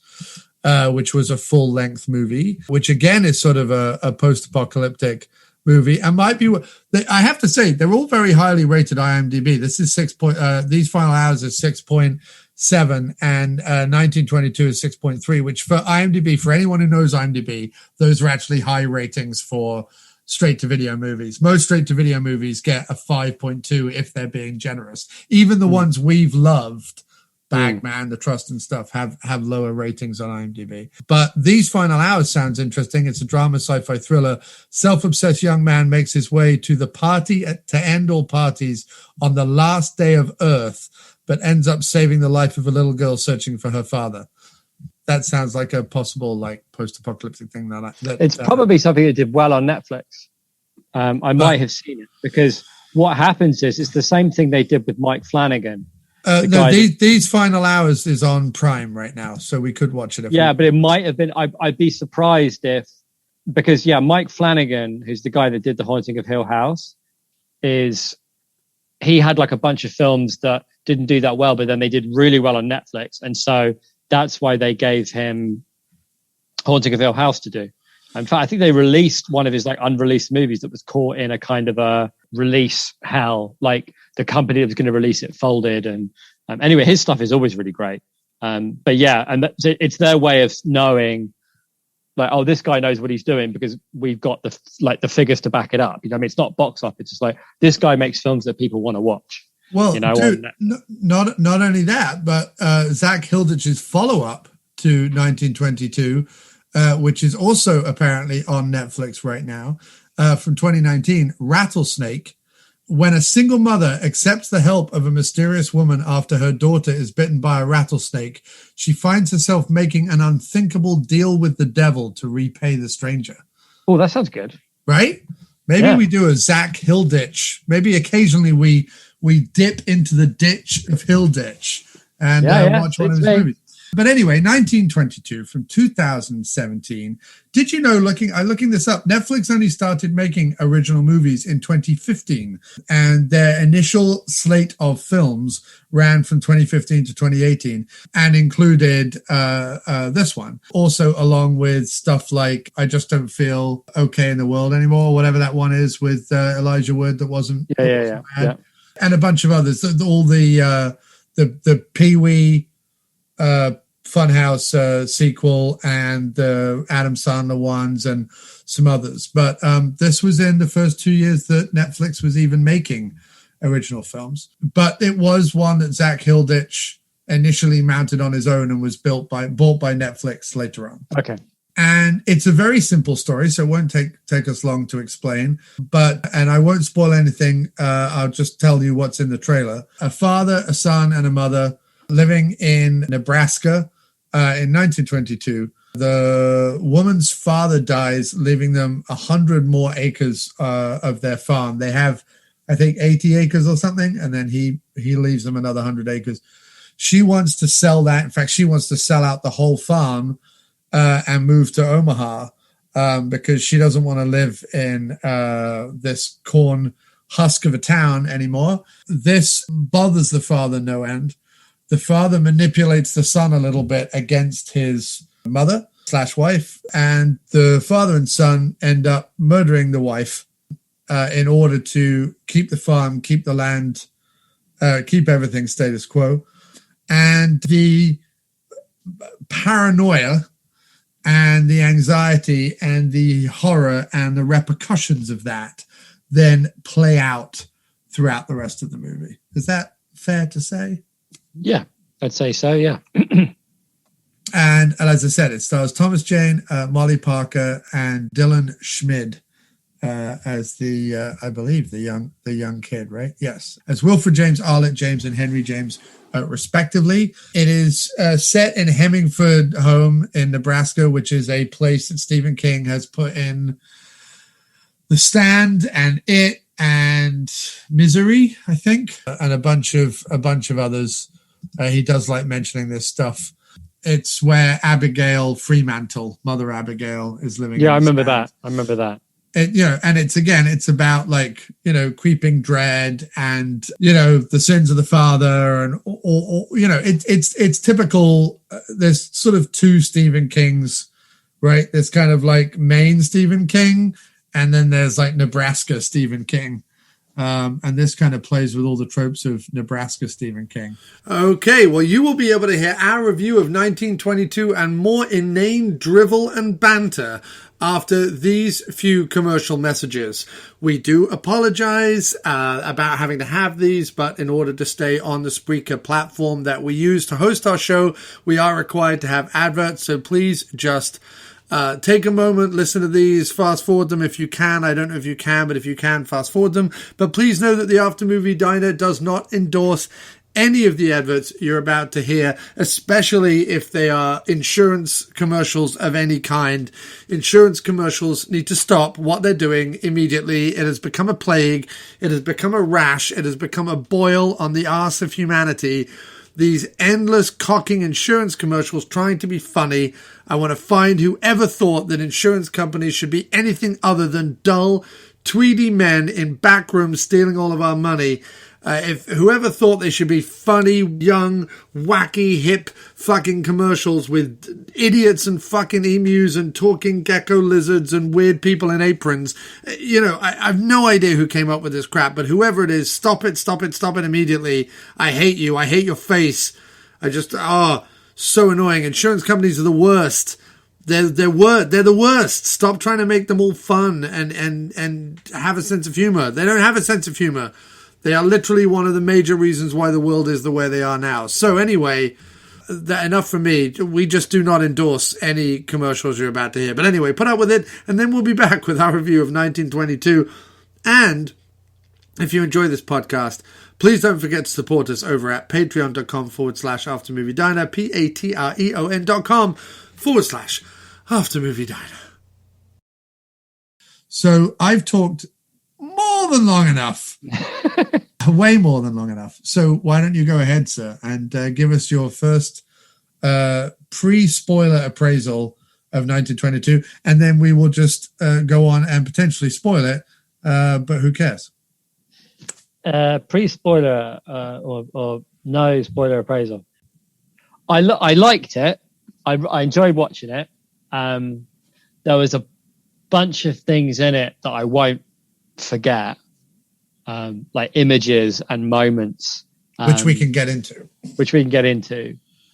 which was a full-length movie, which again is sort of a post-apocalyptic movie. And might be, I have to say, they're all very highly rated IMDb. This is These Final Hours is 6.7 and 1922 is 6.3, which for IMDb, for anyone who knows IMDb, those are actually high ratings for straight-to-video movies. Most straight-to-video movies get a 5.2 if they're being generous. Even the ones we've loved, Bagman, The Trust and stuff, have lower ratings on IMDb. But These Final Hours sounds interesting. It's a drama sci-fi thriller. Self-obsessed young man makes his way to the party to end all parties on the last day of Earth, but ends up saving the life of a little girl searching for her father. That sounds like a possible like post-apocalyptic thing. It's probably something that did well on Netflix. I might have seen it because what happens is it's the same thing they did with Mike Flanagan. These Final Hours is on Prime right now, so we could watch it. But it might have been. I'd be surprised because Mike Flanagan, who's the guy that did The Haunting of Hill House, he had like a bunch of films that didn't do that well, but then they did really well on Netflix, and so that's why they gave him Haunting of Hill House to do. In fact, I think they released one of his like unreleased movies that was caught in a kind of a release hell. Like the company that was going to release it folded. And anyway, his stuff is always really great. But yeah, and it's their way of knowing like, oh, this guy knows what he's doing because we've got the figures to back it up. You know, I mean, it's not box office. It's just like this guy makes films that people want to watch. Well, dude, not only that, but Zach Hilditch's follow-up to 1922 which is also apparently on Netflix right now, from 2019, Rattlesnake. When a single mother accepts the help of a mysterious woman after her daughter is bitten by a rattlesnake, she finds herself making an unthinkable deal with the devil to repay the stranger. Oh, that sounds good. Right? Maybe we do a Zach Hilditch. Maybe occasionally we dip into the ditch of Hilditch and watch one of his movies. But anyway, 1922 from 2017. Did you know, looking this up, Netflix only started making original movies in 2015, and their initial slate of films ran from 2015 to 2018 and included this one. Also, along with stuff like I Just Don't Feel Okay in the World Anymore, whatever that one is with Elijah Wood that wasn't. Yeah. And a bunch of others. All the Pee-wee Funhouse sequel and the Adam Sandler ones and some others. But this was in the first 2 years that Netflix was even making original films. But it was one that Zach Hilditch initially mounted on his own and was bought by Netflix later on. Okay. And it's a very simple story, so it won't take us long to explain. And I won't spoil anything. I'll just tell you what's in the trailer. A father, a son, and a mother living in Nebraska in 1922. The woman's father dies, leaving them 100 more acres of their farm. They have, I think, 80 acres or something, and then he leaves them another 100 acres. She wants to sell that. In fact, she wants to sell out the whole farm and move to Omaha because she doesn't want to live in this corn husk of a town anymore. This bothers the father no end. The father manipulates the son a little bit against his mother/wife, and the father and son end up murdering the wife in order to keep the farm, keep the land, keep everything status quo. And the paranoia and the anxiety and the horror and the repercussions of that then play out throughout the rest of the movie. Is that fair to say? Yeah, I'd say so, yeah. And as I said, it stars Thomas Jane, Molly Parker, and Dylan Schmid as I believe, the young kid, right? Yes. As Wilfred James, Arlette James, and Henry James, respectively. It is set in Hemingford Home in Nebraska, which is a place that Stephen King has put in The Stand and It and Misery, I think, and a bunch of others. He does like mentioning this stuff. It's where Abigail Fremantle, Mother Abigail, is living. Yeah, I remember that. And it's about creeping dread and the sins of the father and it's typical. There's sort of two Stephen Kings, right? There's kind of like Maine Stephen King, and then there's like Nebraska Stephen King. And this kind of plays with all the tropes of Nebraska Stephen King. Okay, well, you will be able to hear our review of 1922 and more inane drivel and banter after these few commercial messages. We do apologize about having to have these, but in order to stay on the Spreaker platform that we use to host our show, we are required to have adverts, so please just take a moment, listen to these, fast forward them if you can. I don't know if you can, but if you can, fast forward them. But please know that the After Movie Diner does not endorse any of the adverts you're about to hear, especially if they are insurance commercials of any kind. Insurance commercials need to stop what they're doing immediately. It has become a plague. It has become a rash. It has become a boil on the arse of humanity. These endless cocking insurance commercials trying to be funny. I want to find whoever thought that insurance companies should be anything other than dull, tweedy men in back rooms stealing all of our money. If whoever thought they should be funny, young, wacky, hip fucking commercials with idiots and fucking emus and talking gecko lizards and weird people in aprons. I have no idea who came up with this crap, but whoever it is, stop it immediately. I hate you. I hate your face. So annoying. Insurance companies are the worst. They're the worst. Stop trying to make them all fun and have a sense of humor. They don't have a sense of humor. They are literally one of the major reasons why the world is the way they are now. So anyway, that enough for me. We just do not endorse any commercials you're about to hear. But anyway, put up with it, and then we'll be back with our review of 1922. And if you enjoy this podcast, please don't forget to support us over at patreon.com/aftermoviediner, patreon.com/aftermoviediner. So I've talked more than long enough. Way more than long enough. So why don't you go ahead, sir, and give us your first pre-spoiler appraisal of 1922, and then we will just go on and potentially spoil it, but who cares? Pre-spoiler or no spoiler appraisal. I liked it. I enjoyed watching it. There was a bunch of things in it that I won't forget. Like images and moments, which we can get into.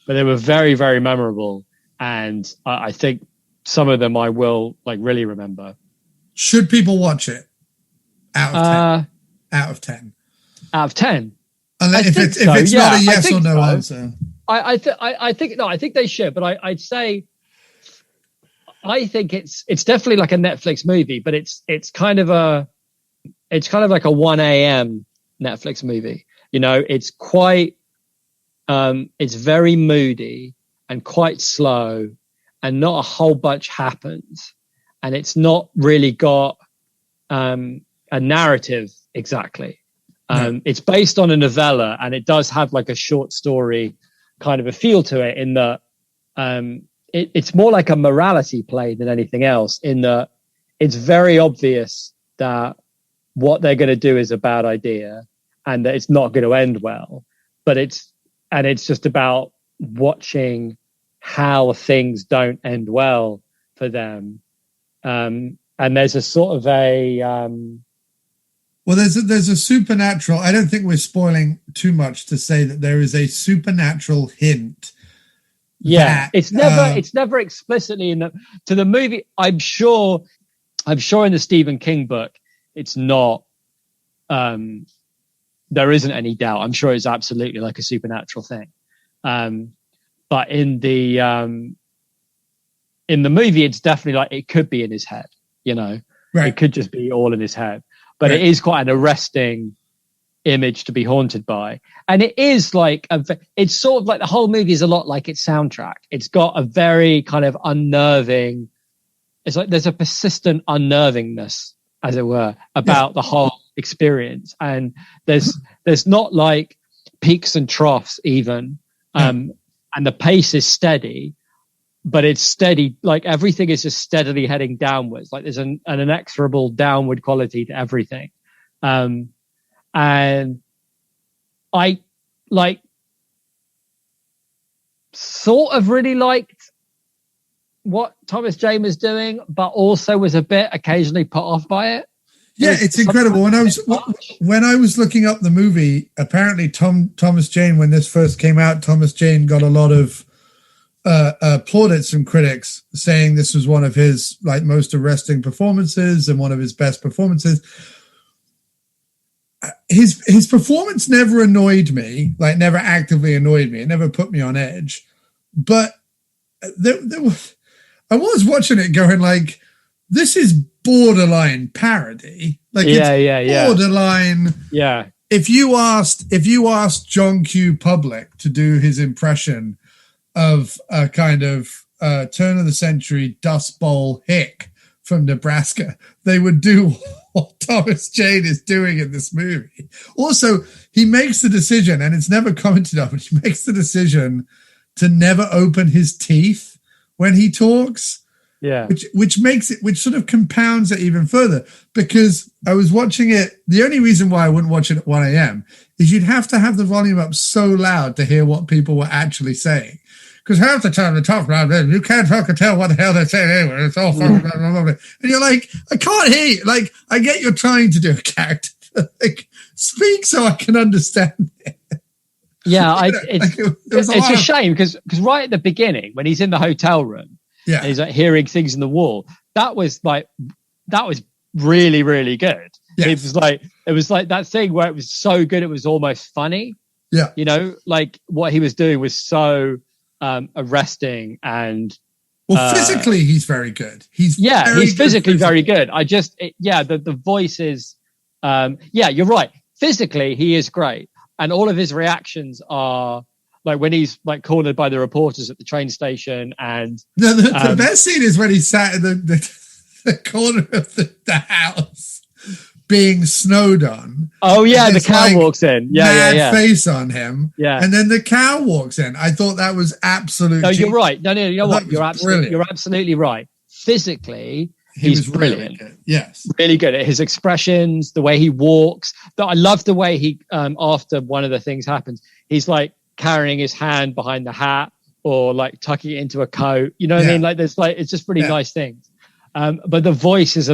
But they were very, very memorable, and I think some of them I will like really remember. Should people watch it? Out of 10. Out of 10. Out of 10. Unless, if it's not a yes or no answer. I think they should, but I'd say I think it's definitely like a Netflix movie, but it's kind of like a 1 a.m. Netflix movie. You know, it's quite, it's very moody and quite slow, and not a whole bunch happens. And it's not really got a narrative exactly. It's based on a novella, and it does have like a short story kind of a feel to it, in that it's more like a morality play than anything else, in that it's very obvious that what they're going to do is a bad idea and that it's not going to end well, but it's just about watching how things don't end well for them. And there's a sort of there's a supernatural, I don't think we're spoiling too much to say that there is a supernatural hint. Yeah, it's never explicitly to the movie. I'm sure in the Stephen King book, it's not, there isn't any doubt. I'm sure it's absolutely like a supernatural thing. But in the movie, it's definitely like, it could be in his head, you know, right. It could just be all in his head, but right. It is quite an arresting image to be haunted by. And it is like, it's sort of like the whole movie is a lot like its soundtrack. It's got a very kind of unnerving, it's like there's a persistent unnervingness, as it were, about the whole experience. And there's not like peaks and troughs even. And the pace is steady, but it's steady. Like everything is just steadily heading downwards. Like there's an inexorable downward quality to everything. And I like sort of really liked what Thomas Jane was doing, but also was a bit occasionally put off by it. Yeah, it's incredible. When I was looking up the movie, apparently Thomas Jane, when this first came out, Thomas Jane got a lot of plaudits from critics, saying this was one of his like most arresting performances and one of his best performances. His performance never annoyed me, like never actively annoyed me. It never put me on edge. But I was watching it going like, this is borderline parody. Like it's borderline. Yeah. If you asked John Q. Public to do his impression of a kind of turn of the century Dust Bowl hick from Nebraska, they would do what Thomas Jane is doing in this movie. Also, he makes the decision, and it's never commented on, but he makes the decision to never open his teeth when he talks. Yeah. Which makes it, which sort of compounds it even further, because I was watching it. The only reason why I wouldn't watch it at 1 a.m. is you'd have to have the volume up so loud to hear what people were actually saying. Because half the time they talk about it, you can't fucking tell what the hell they're saying anyway. It's all fucking blah, blah, blah, blah. And you're like, I can't hear you. Like, I get you're trying to do a character. Like, speak so I can understand it. Yeah, it's a shame because right at the beginning, when he's in the hotel room, and he's like hearing things in the wall, that was really, really good. Yes. It was like that thing where it was so good it was almost funny. Yeah. You know, like what he was doing was so arresting and. Well, physically, he's very good. He's physically very good. The voice is, you're right. Physically, he is great, and all of his reactions are like when he's like cornered by the reporters at the train station. And the best scene is when he sat in the corner of the house, being snowed on. Oh yeah, the cow walks in. Yeah. Face on him. Yeah, and then the cow walks in. I thought that was absolutely. No, you're right. No, you know what? You're absolutely right. Physically, he's brilliant. Really good. Yes, really good at his expressions, the way he walks. I love the way he after one of the things happens, he's like carrying his hand behind the hat or like tucking it into a coat. You know what I mean? Like there's like it's just really nice things. But the voice is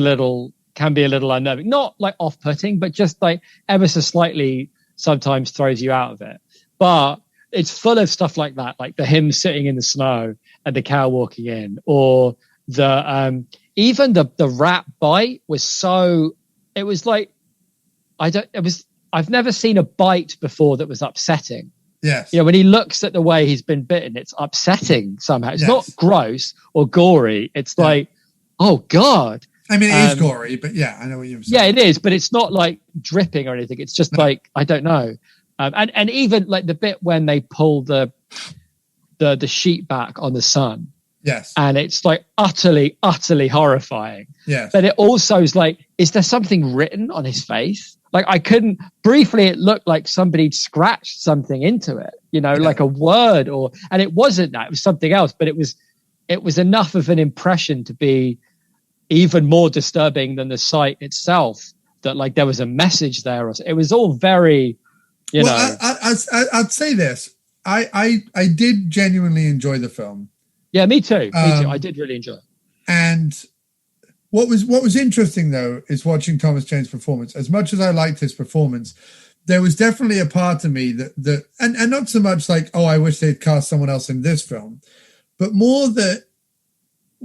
can be a little unnerving, not like off-putting, but just like ever so slightly sometimes throws you out of it. But it's full of stuff like that, like the him sitting in the snow and the cow walking in, or the even the rat bite was so. It was like I've never seen a bite before that was upsetting. Yes. You know, when he looks at the way he's been bitten, it's upsetting somehow. It's not gross or gory. It's like, oh God. I mean, it is gory, but I know what you're saying. Yeah, it is, but it's not like dripping or anything. It's just like, I don't know. And even like the bit when they pull the sheet back on the son. Yes. And it's like utterly, utterly horrifying. Yes. But it also is like, is there something written on his face? Like briefly it looked like somebody'd scratched something into it, like a word and it wasn't that, it was something else, but it was enough of an impression to be even more disturbing than the sight itself, that like there was a message there. It was all very, I'd say this. I did genuinely enjoy the film. Yeah, me too. I did really enjoy it. And what was interesting though is watching Thomas Jane's performance. As much as I liked his performance, there was definitely a part of me that and not so much like, oh, I wish they'd cast someone else in this film, but more that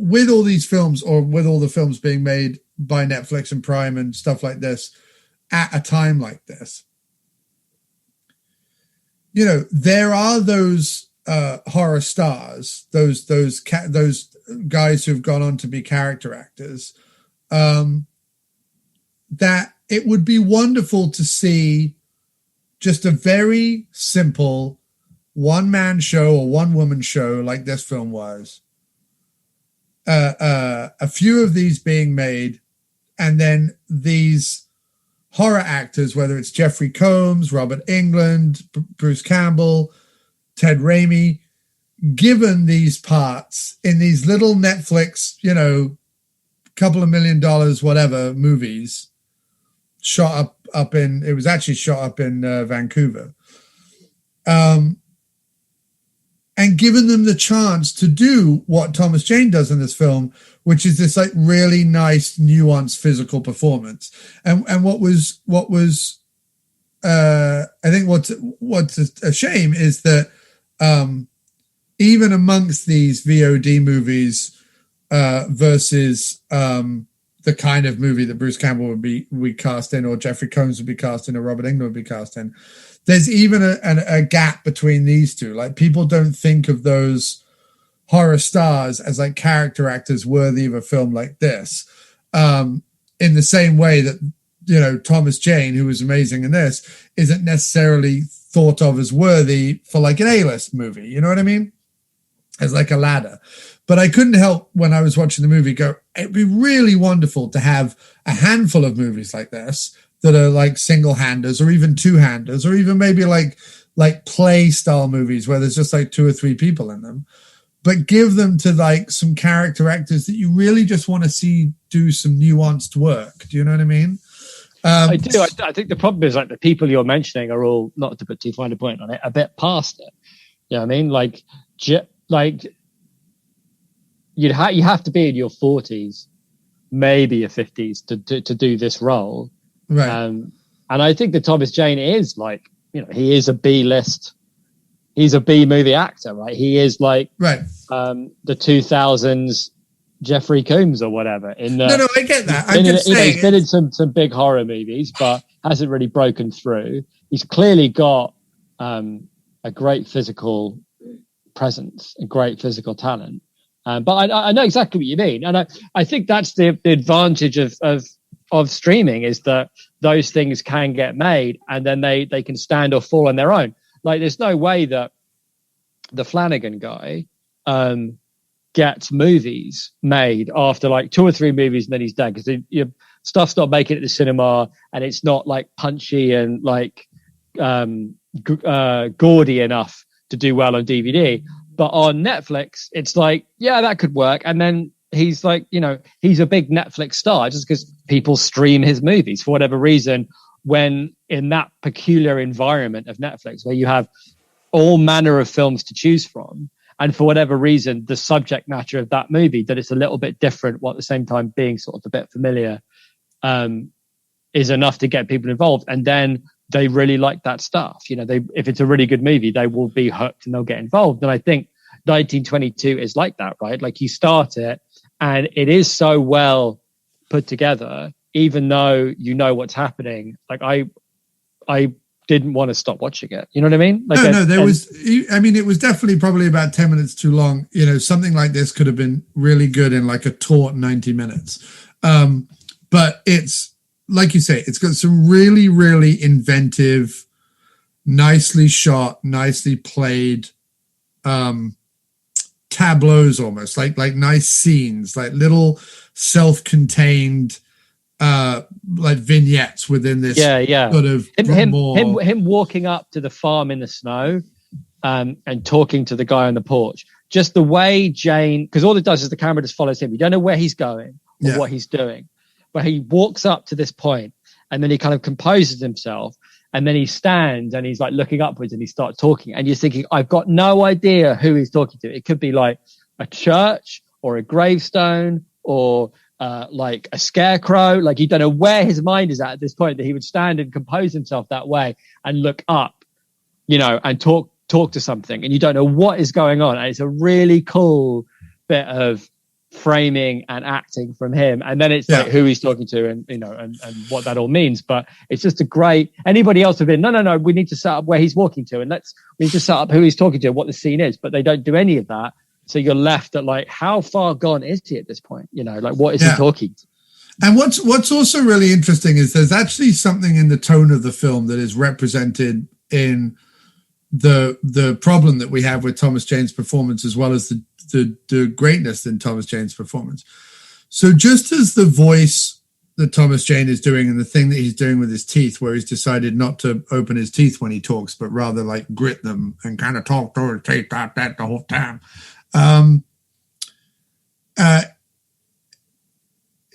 with all these films, or with all the films being made by Netflix and Prime and stuff like this at a time like this, there are those horror stars, those guys who've gone on to be character actors, that it would be wonderful to see just a very simple one-man show or one-woman show like this film was. A few of these being made, and then these horror actors, whether it's Jeffrey Combs, Robert Englund, Bruce Campbell, Ted Raimi, given these parts in these little Netflix, couple of $1 million, whatever movies, shot up in Vancouver. And given them the chance to do what Thomas Jane does in this film, which is this like really nice, nuanced physical performance. And what was I think what's a shame is that even amongst these VOD movies versus the kind of movie that Bruce Campbell would be cast in, or Jeffrey Combs would be cast in, or Robert Englund would be cast in, there's even a gap between these two. Like, people don't think of those horror stars as like character actors worthy of a film like this, in the same way that Thomas Jane, who was amazing in this, isn't necessarily thought of as worthy for like an A-list movie. You know what I mean? As like a ladder. But I couldn't help, when I was watching the movie, go, it'd be really wonderful to have a handful of movies like this that are like single-handers, or even two-handers, or even maybe like play style movies where there's just like 2 or 3 people in them, but give them to like some character actors that you really just want to see do some nuanced work. Do you know what I mean? I do. I think the problem is like the people you're mentioning are all, not to put too fine a point on it, a bit past it. You know what I mean? Like you have to be in your 40s, maybe your 50s to do this role. Right. And I think that Thomas Jane is like, he is a B-list. He's a B movie actor, right? He is like the 2000s Jeffrey Combs or whatever. No, I get that. I'm just saying, he's been in some big horror movies, but hasn't really broken through. He's clearly got a great physical, presence and great physical talent. But I know exactly what you mean, and I think that's the advantage of streaming, is that those things can get made, and then they can stand or fall on their own. Like, there's no way that the Flanagan guy gets movies made after like 2 or 3 movies and then he's dead, because your stuff's not making it to the cinema, and it's not like punchy and like gaudy enough to do well on DVD. But on Netflix, it's like, yeah, that could work. And then he's like, you know, he's a big Netflix star just because people stream his movies for whatever reason, when in that peculiar environment of Netflix, where you have all manner of films to choose from, and for whatever reason, the subject matter of that movie, that it's a little bit different, while at the same time being sort of a bit familiar, is enough to get people involved. And then they really like that stuff. You know, if it's a really good movie, they will be hooked and they'll get involved. And I think 1922 is like that, right? Like, you start it and it is so well put together, even though you know what's happening. Like, I didn't want to stop watching it. You know what I mean? Like, it was definitely probably about 10 minutes too long. You know, something like this could have been really good in like a taut 90 minutes. But it's, like you say, it's got some really, really inventive, nicely shot, nicely played tableaus, almost like nice scenes, like little self-contained like vignettes within this sort of him walking up to the farm in the snow and talking to the guy on the porch. Just the way Jane, because all it does is the camera just follows him. You don't know where he's going or what he's doing. But he walks up to this point and then he kind of composes himself, and then he stands and he's like looking upwards and he starts talking, and you're thinking, I've got no idea who he's talking to. It could be like a church or a gravestone or like a scarecrow. Like, you don't know where his mind is at this point, that he would stand and compose himself that way and look up, you know, and talk to something, and you don't know what is going on. And it's a really cool bit of framing and acting from him, and then it's like who he's talking to, and you know, and what that all means. But it's just a great, anybody else would have been, no, we need to set up where he's walking to, and we need to set up who he's talking to and what the scene is. But they don't do any of that, so you're left at like, how far gone is he at this point? You know, like, what is he talking to? And what's also really interesting is there's actually something in the tone of the film that is represented in the problem that we have with Thomas Jane's performance, as well as the greatness in Thomas Jane's performance. So just as the voice that Thomas Jane is doing, and the thing that he's doing with his teeth, where he's decided not to open his teeth when he talks, but rather like grit them and kind of talk through his teeth like that the whole time.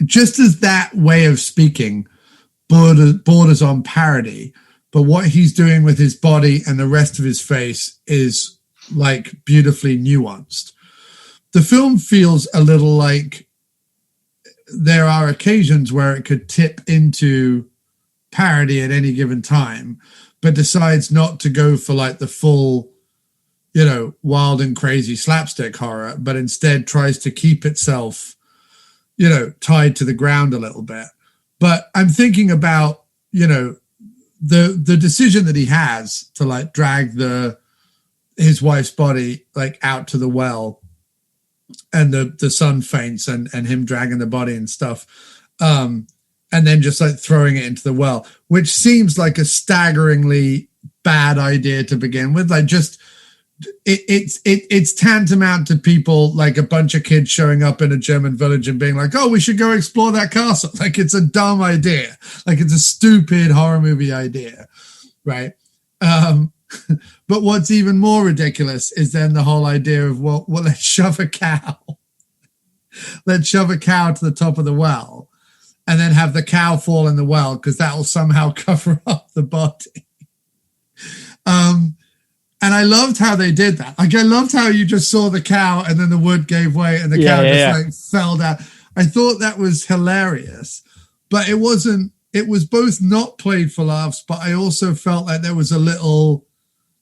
Just as that way of speaking borders on parody, but what he's doing with his body and the rest of his face is like beautifully nuanced. The film feels a little like there are occasions where it could tip into parody at any given time, but decides not to go for like the full, you know, wild and crazy slapstick horror, but instead tries to keep itself, you know, tied to the ground a little bit. But I'm thinking about, you know, the decision that he has to like drag his wife's body like out to the well, and the son faints and him dragging the body and stuff, and then just like throwing it into the well, which seems like a staggeringly bad idea to begin with. Like, just it's tantamount to people, like a bunch of kids showing up in a German village and being like, oh, we should go explore that castle. Like, it's a dumb idea. Like, it's a stupid horror movie idea, right? But what's even more ridiculous is then the whole idea of, well, let's shove a cow. Let's shove a cow to the top of the well and then have the cow fall in the well, because that will somehow cover up the body. And I loved how they did that. Like, I loved how you just saw the cow and then the wood gave way and the cow like fell down. I thought that was hilarious, but it wasn't. It was both not played for laughs, but I also felt like there was a little,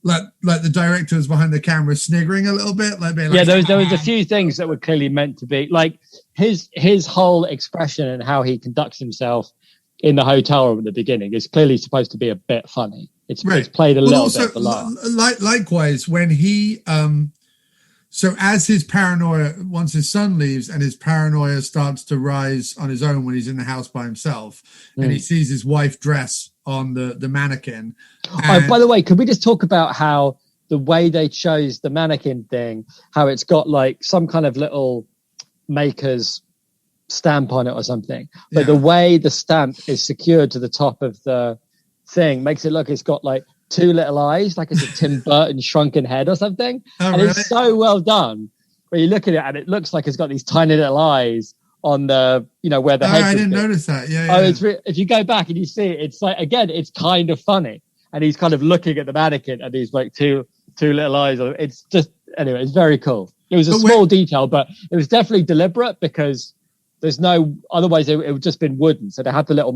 like the director was behind the camera sniggering a little bit. Like, being like, there was a few things that were clearly meant to be, like his whole expression and how he conducts himself in the hotel room at the beginning is clearly supposed to be a bit funny. It's played a little bit for laughs. Likewise, when he So as his paranoia, once his son leaves and his paranoia starts to rise on his own when he's in the house by himself, and he sees his wife dress on the mannequin. Oh, by the way, could we just talk about how the way they chose the mannequin thing, how it's got like some kind of little maker's stamp on it or something, but the way the stamp is secured to the top of the thing makes it look, it's got like two little eyes, like it's a Tim Burton shrunken head or something. And really? It's so well done. Where you look at it and it looks like it's got these tiny little eyes on the, where the head. I didn't notice that. If you go back and you see it, it's like, again, it's kind of funny. And he's kind of looking at the mannequin and he's like two little eyes. It's just, anyway, it's very cool. It was a small detail, but it was definitely deliberate because there's no, otherwise it would just been wooden. So they had the little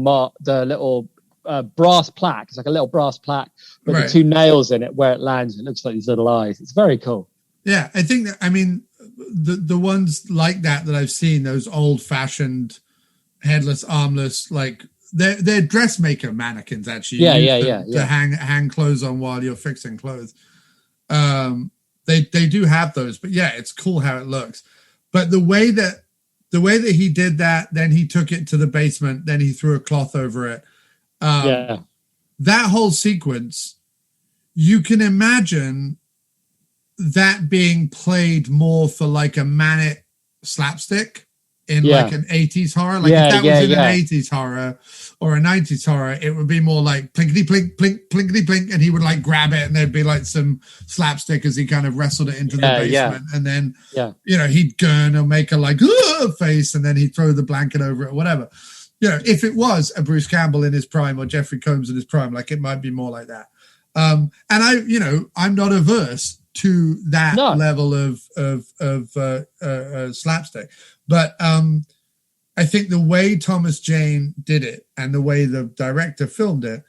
brass plaque. It's like a little brass plaque with the two nails in it where it lands. It looks like these little eyes. It's very cool. Yeah, I think that, the ones like that I've seen, those old fashioned headless, armless, like they're dressmaker mannequins actually. To hang clothes on while you're fixing clothes. They do have those, but yeah, it's cool how it looks. But the way that he did that, then he took it to the basement, then he threw a cloth over it. That whole sequence, you can imagine that being played more for like a manic slapstick in like an 80s horror. Like if that was in an 80s horror or a 90s horror, it would be more like plinkety plink, plink, plinkety plink, and he would like grab it and there'd be like some slapstick as he kind of wrestled it into the basement. And then, he'd gurn or make a like face and then he'd throw the blanket over it or whatever. If it was a Bruce Campbell in his prime or Jeffrey Combs in his prime, like it might be more like that. And I'm not averse to that level of slapstick, but I think the way Thomas Jane did it and the way the director filmed it,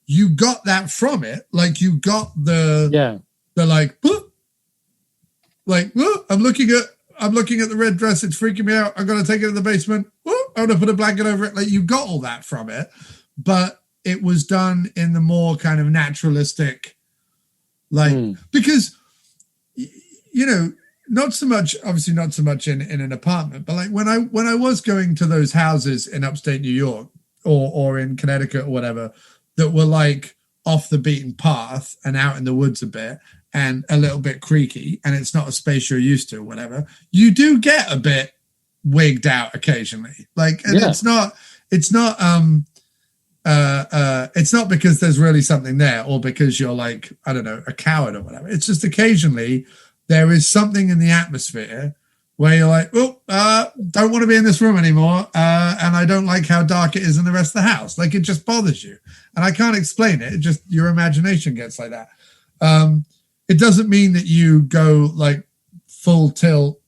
you got that from it. Like you got the like, I'm looking at the red dress. It's freaking me out. I'm going to take it to the basement. I'm going to put a blanket over it. Like you got all that from it, but it was done in the more kind of naturalistic, because, not so much in an apartment, but like when I was going to those houses in upstate New York or in Connecticut or whatever, that were like off the beaten path and out in the woods a bit and a little bit creaky, and it's not a space you're used to or whatever, you do get a bit wigged out occasionally. Like, and it's not because there's really something there or because you're like, I don't know, a coward or whatever. It's just occasionally there is something in the atmosphere where you're like, don't want to be in this room anymore. And I don't like how dark it is in the rest of the house. Like it just bothers you. And I can't explain it. It just, your imagination gets like that. It doesn't mean that you go like full tilt,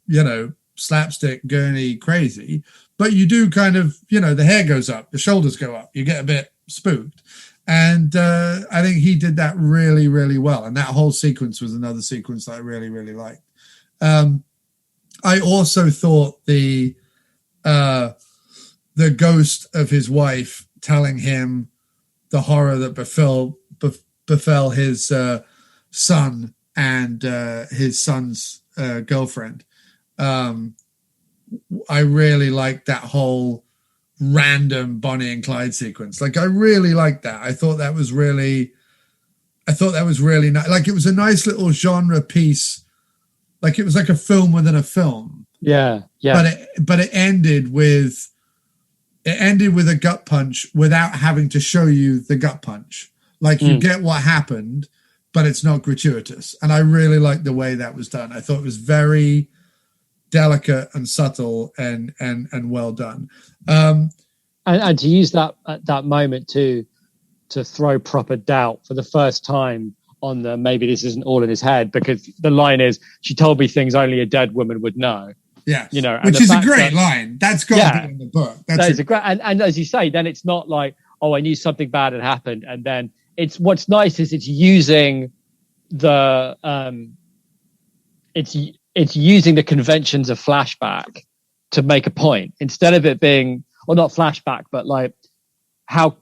slapstick, gurney, crazy, but you do kind of, the hair goes up, the shoulders go up, you get a bit spooked. And I think he did that really, really well. And that whole sequence was another sequence that I really, really liked. I also thought the ghost of his wife telling him the horror that befell his son and his son's girlfriend. I really liked that whole random Bonnie and Clyde sequence. Like I really liked that. I thought that was really nice. Like it was a nice little genre piece. Like it was like a film within a film. Yeah. But it ended with a gut punch without having to show you the gut punch. Like you get what happened, but it's not gratuitous. And I really liked the way that was done. I thought it was very delicate and subtle and well done. And to use that at that moment to throw proper doubt for the first time on the maybe this isn't all in his head, because the line is, she told me things only a dead woman would know. Yeah, which is a great line. That's got to be in the book. That is a great, and as you say, then it's not like, oh, I knew something bad had happened, and then it's what's nice is it's using the it's using the conventions of flashback to make a point instead of it being, or not flashback, but like how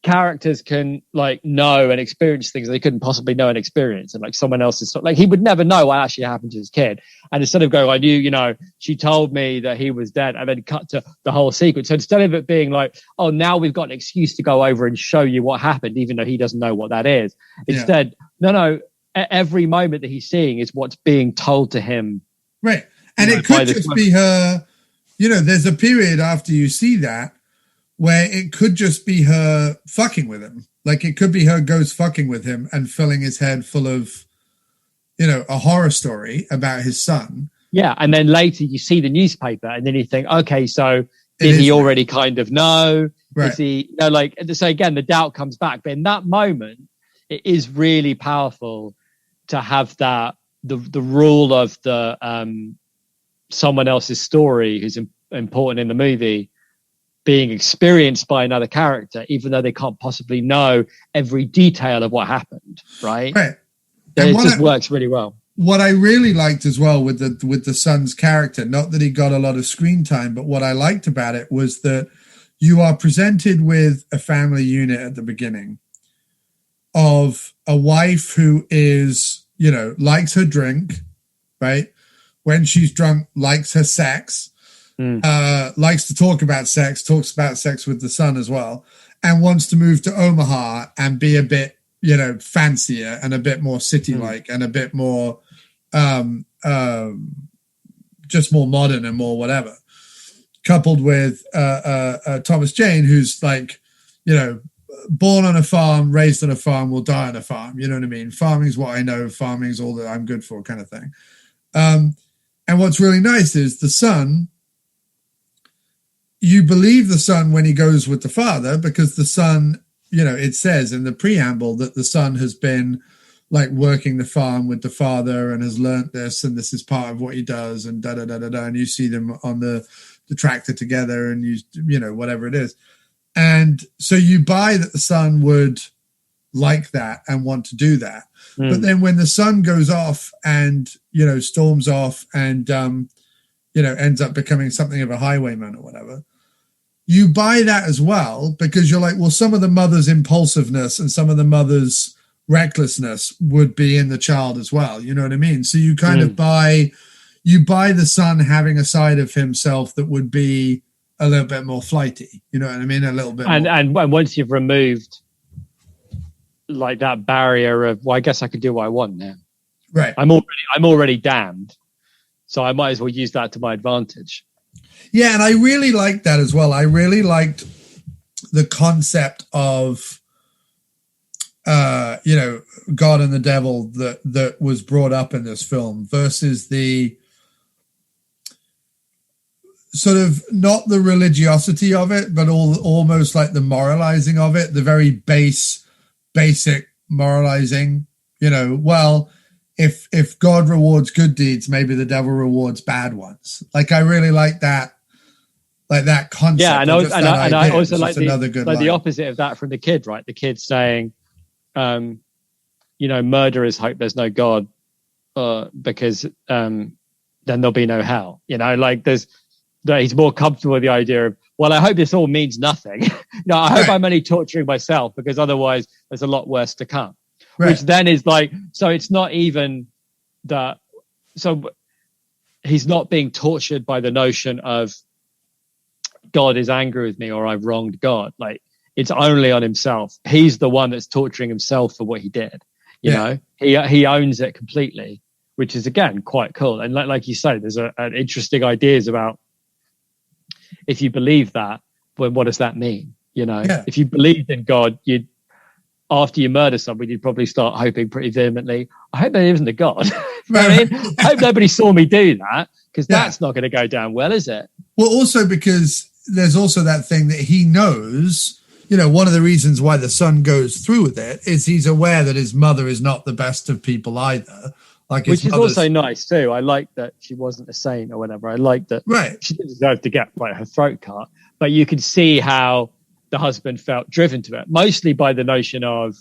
characters can like know and experience things they couldn't possibly know and experience, and like someone else's, like he would never know what actually happened to his kid, and instead of going, I knew, you know, she told me that he was dead, and then cut to the whole sequence. So instead of it being like, oh, now we've got an excuse to go over and show you what happened, even though he doesn't know what that is, instead, no, every moment that he's seeing is what's being told to him, right? And it could just be her, you know, there's a period after you see that where it could just be her fucking with him. Like it could be her ghost fucking with him and filling his head full of, you know, a horror story about his son. Yeah. And then later you see the newspaper and then you think, okay, so did he already kind of know? Right. Is he, you know, like, so again, the doubt comes back. But in that moment, it is really powerful to have that, the rule of the someone else's story who's important in the movie being experienced by another character, even though they can't possibly know every detail of what happened, right? Right. It just works really well. What I really liked as well with the son's character, not that he got a lot of screen time, but what I liked about it was that you are presented with a family unit at the beginning of a wife who is, you know, likes her drink, right? When she's drunk, likes her sex, likes to talk about sex, talks about sex with the son as well, and wants to move to Omaha and be a bit, you know, fancier and a bit more city-like and a bit more, just more modern and more whatever. Coupled with Thomas Jane, who's like, you know, born on a farm, raised on a farm, will die on a farm. You know what I mean? Farming's what I know. Farming's all that I'm good for, kind of thing. And what's really nice is the son, you believe the son when he goes with the father, because the son, you know, it says in the preamble that the son has been like working the farm with the father and has learnt this, and this is part of what he does, and da-da-da-da-da. And you see them on the tractor together, and you know, whatever it is. And so you buy that the son would like that and want to do that. But then when the son goes off and, you know, storms off and, you know, ends up becoming something of a highwayman or whatever, you buy that as well, because you're like, well, some of the mother's impulsiveness and some of the mother's recklessness would be in the child as well. You know what I mean? So you kind of buy the son having a side of himself that would be a little bit more flighty. You know what I mean? A little bit more. And once you've removed like that barrier of, well, I guess I could do what I want now. Right. I'm already damned, so I might as well use that to my advantage. Yeah, and I really liked that as well. I really liked the concept of, you know, God and the devil that was brought up in this film versus the sort of not the religiosity of it, but almost like the moralizing of it, the very basic moralizing, you know, well, if God rewards good deeds, maybe the devil rewards bad ones. Like, I really like that concept. Yeah, and I also like the opposite of that from the kid, right? The kid saying, you know, murderers hope there's no God, because then there'll be no hell. You know, like he's more comfortable with the idea of, well, I hope this all means nothing. No, I hope I'm only torturing myself, because otherwise there's a lot worse to come. Right. Which then is like, so it's not even that. So he's not being tortured by the notion of God is angry with me or I've wronged God. Like, it's only on himself. He's the one that's torturing himself for what he did. You know, he owns it completely, which is again quite cool. And like you say, there's an interesting ideas about, if you believe that, well, what does that mean? You know, if you believed in God, after you murder somebody, you'd probably start hoping pretty vehemently, I hope there isn't a God. I mean, I hope nobody saw me do that, because that's not going to go down well, is it? Well, also because there's also that thing that he knows, you know, one of the reasons why the son goes through with it is he's aware that his mother is not the best of people either. Like, which is also nice too. I like that she wasn't a saint or whatever. I like that she didn't deserve to get like her throat cut, but you could see how the husband felt driven to it, mostly by the notion of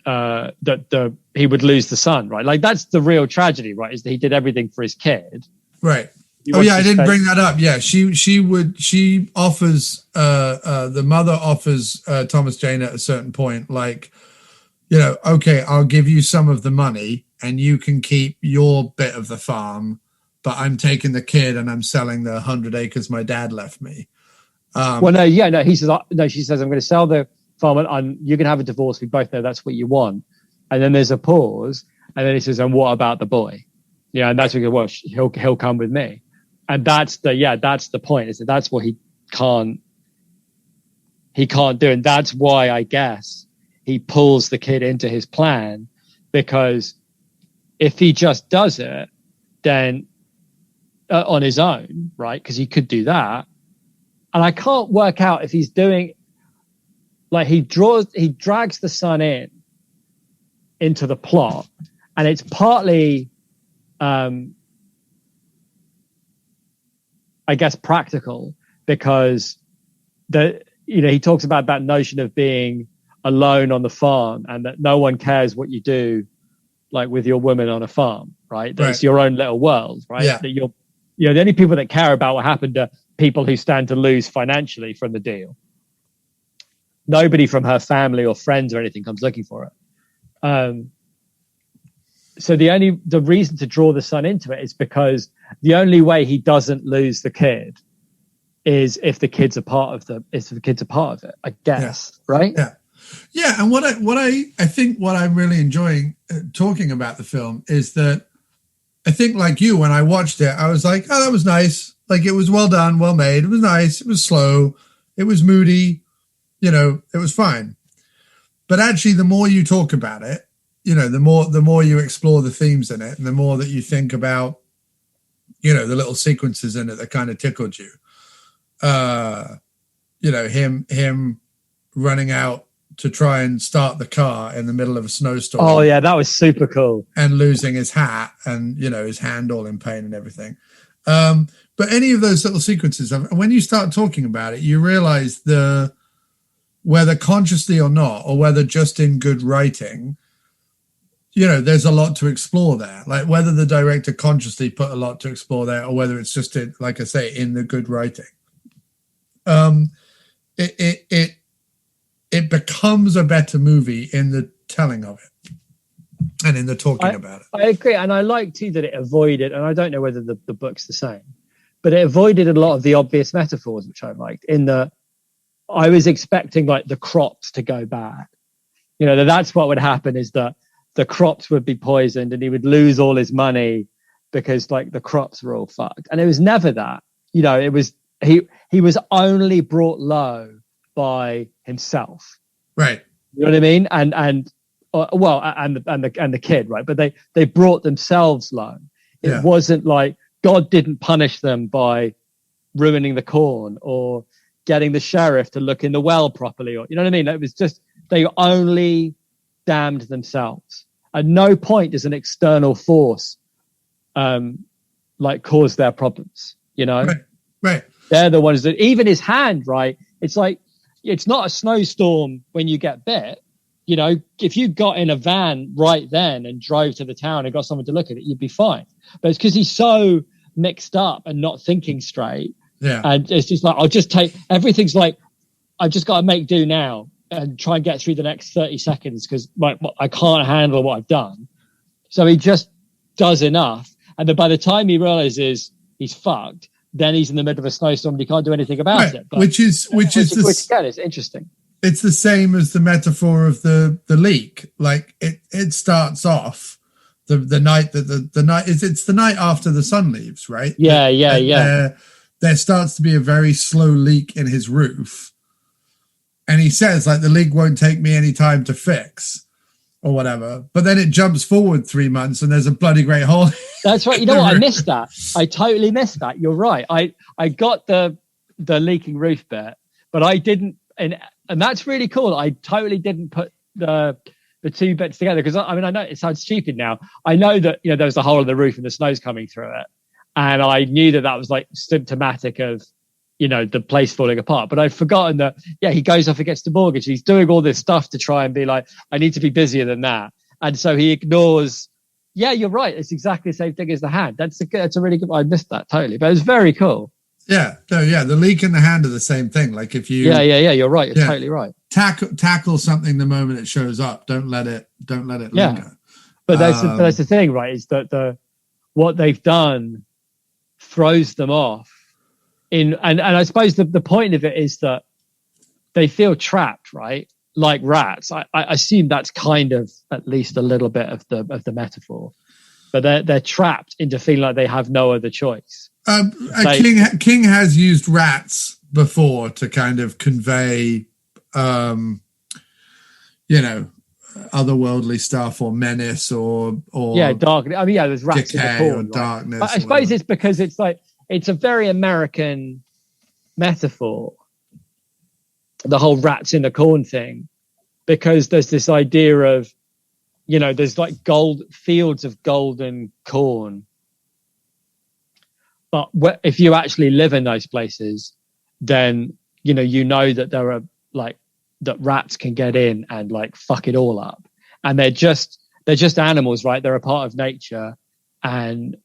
that he would lose the son, right? Like, that's the real tragedy, right? Is that he did everything for his kid, right? Oh yeah, I didn't bring that up. Yeah, she offers the mother offers Thomas Jane at a certain point, like, you know, okay, I'll give you some of the money and you can keep your bit of the farm, but I'm taking the kid and I'm selling the 100 acres my dad left me. He says, no, she says, I'm going to sell the farm and you can have a divorce. We both know that's what you want. And then there's a pause. And then he says, and what about the boy? Yeah. And that's what he'll come with me. And that's the point, is that that's what he can't do. And that's why I guess he pulls the kid into his plan, because if he just does it, then on his own, right? Because he could do that. And I can't work out if he's doing, like, he drags the son into the plot, and it's partly, I guess, practical, because he talks about that notion of being alone on the farm and that no one cares what you do, like with your woman on a farm, right? That it's your own little world, right? Yeah. That the only people that care about what happened to people who stand to lose financially from the deal. Nobody from her family or friends or anything comes looking for it. So the reason to draw the son into it is because the only way he doesn't lose the kid is if the kid's a part of it, I guess. Yeah. Right? Yeah. Yeah. And what I think what I'm really enjoying talking about the film is that I think, like you, when I watched it, I was like, oh, that was nice. Like, it was well done, well made. It was nice. It was slow. It was moody. You know, it was fine. But actually, the more you talk about it, you know, the more you explore the themes in it, and the more that you think about, you know, the little sequences in it that kind of tickled you. You know, him running out to try and start the car in the middle of a snowstorm. Oh yeah, that was super cool. And losing his hat and, you know, his hand all in pain and everything. But any of those little sequences, when you start talking about it, you realize whether consciously or not, or whether just in good writing, you know, there's a lot to explore there. Like, whether the director consciously put a lot to explore there, or whether it's just, like I say, in the good writing. It becomes a better movie in the telling of it and in the talking about it. I agree. And I like too that it avoided, and I don't know whether the book's the same, but it avoided a lot of the obvious metaphors, which I liked, in that I was expecting, like, the crops to go bad. You know, that's what would happen, is that the crops would be poisoned and he would lose all his money because, like, the crops were all fucked. And it was never that. You know, it was, he was only brought low by himself. Right. You know what I mean? And the kid, right? But they brought themselves low. It wasn't like God didn't punish them by ruining the corn or getting the sheriff to look in the well properly, or, you know what I mean? It was just, they only damned themselves. At no point does an external force like cause their problems, you know? Right. They're the ones that, even his hand, right? It's like, it's not a snowstorm when you get bit. You know, if you got in a van right then and drove to the town and got someone to look at it, you'd be fine. But it's because he's so mixed up and not thinking straight. Yeah. And it's just like, I'll just take, everything's like, I've just got to make do now and try and get through the next 30 seconds because I can't handle what I've done. So he just does enough. And then by the time he realizes he's fucked, then he's in the middle of a snowstorm and he can't do anything about it. But, which again is interesting. It's the same as the metaphor of the leak. Like, it starts off the night that the night is, it's the night after the sun leaves, right? Yeah. There starts to be a very slow leak in his roof. And he says, like, the leak won't take me any time to fix or whatever. But then it jumps forward 3 months and there's a bloody great hole. That's right. You know what? I missed that. I totally missed that. You're right. I got the leaking roof bit, but I didn't. And that's really cool. I totally didn't put the two bits together because I know it sounds stupid now. I know that, you know, there was a hole in the roof and the snow's coming through it. And I knew that was like symptomatic of, you know, the place falling apart. But I'd forgotten that, he goes off and gets the mortgage. He's doing all this stuff to try and be like, I need to be busier than that. And so he ignores, Yeah, you're right. It's exactly the same thing as the hand. That's a really good. I missed that totally, but it's very cool. Yeah, no, yeah. The leak and the hand are the same thing. Like if you, yeah. You're right. You're totally right. Tackle something the moment it shows up. Don't let it linger. But that's the thing, right? Is that what they've done throws them off. And I suppose the point of it is that they feel trapped, right? Like rats. I assume that's kind of at least a little bit of the metaphor. But they're trapped into feeling like they have no other choice. King has used rats before to kind of convey, otherworldly stuff or menace or darkness. I mean, there's rats in the corn, or darkness. But I suppose it's because it's like it's a very American metaphor, the whole rats in the corn thing, because there's this idea of, there's like fields of golden corn. But if you actually live in those places, then, that there are that rats can get in and like fuck it all up. And they're just animals, right? They're a part of nature, and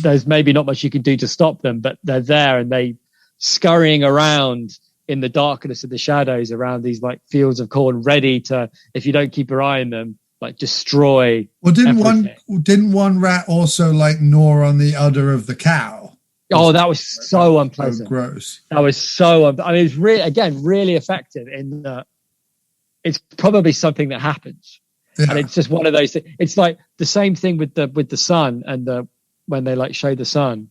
there's maybe not much you can do to stop them, but they're there and they scurrying around in the darkness of the shadows around these like fields of corn, ready to, if you don't keep your eye on them, like destroy. Well, didn't one rat also like gnaw on the udder of the cow? Oh, that was so unpleasant. So gross. That was so. I mean, it's really effective in that it's probably something that happens, and it's just one of those things. It's like the same thing with the sun and when they like show the sun.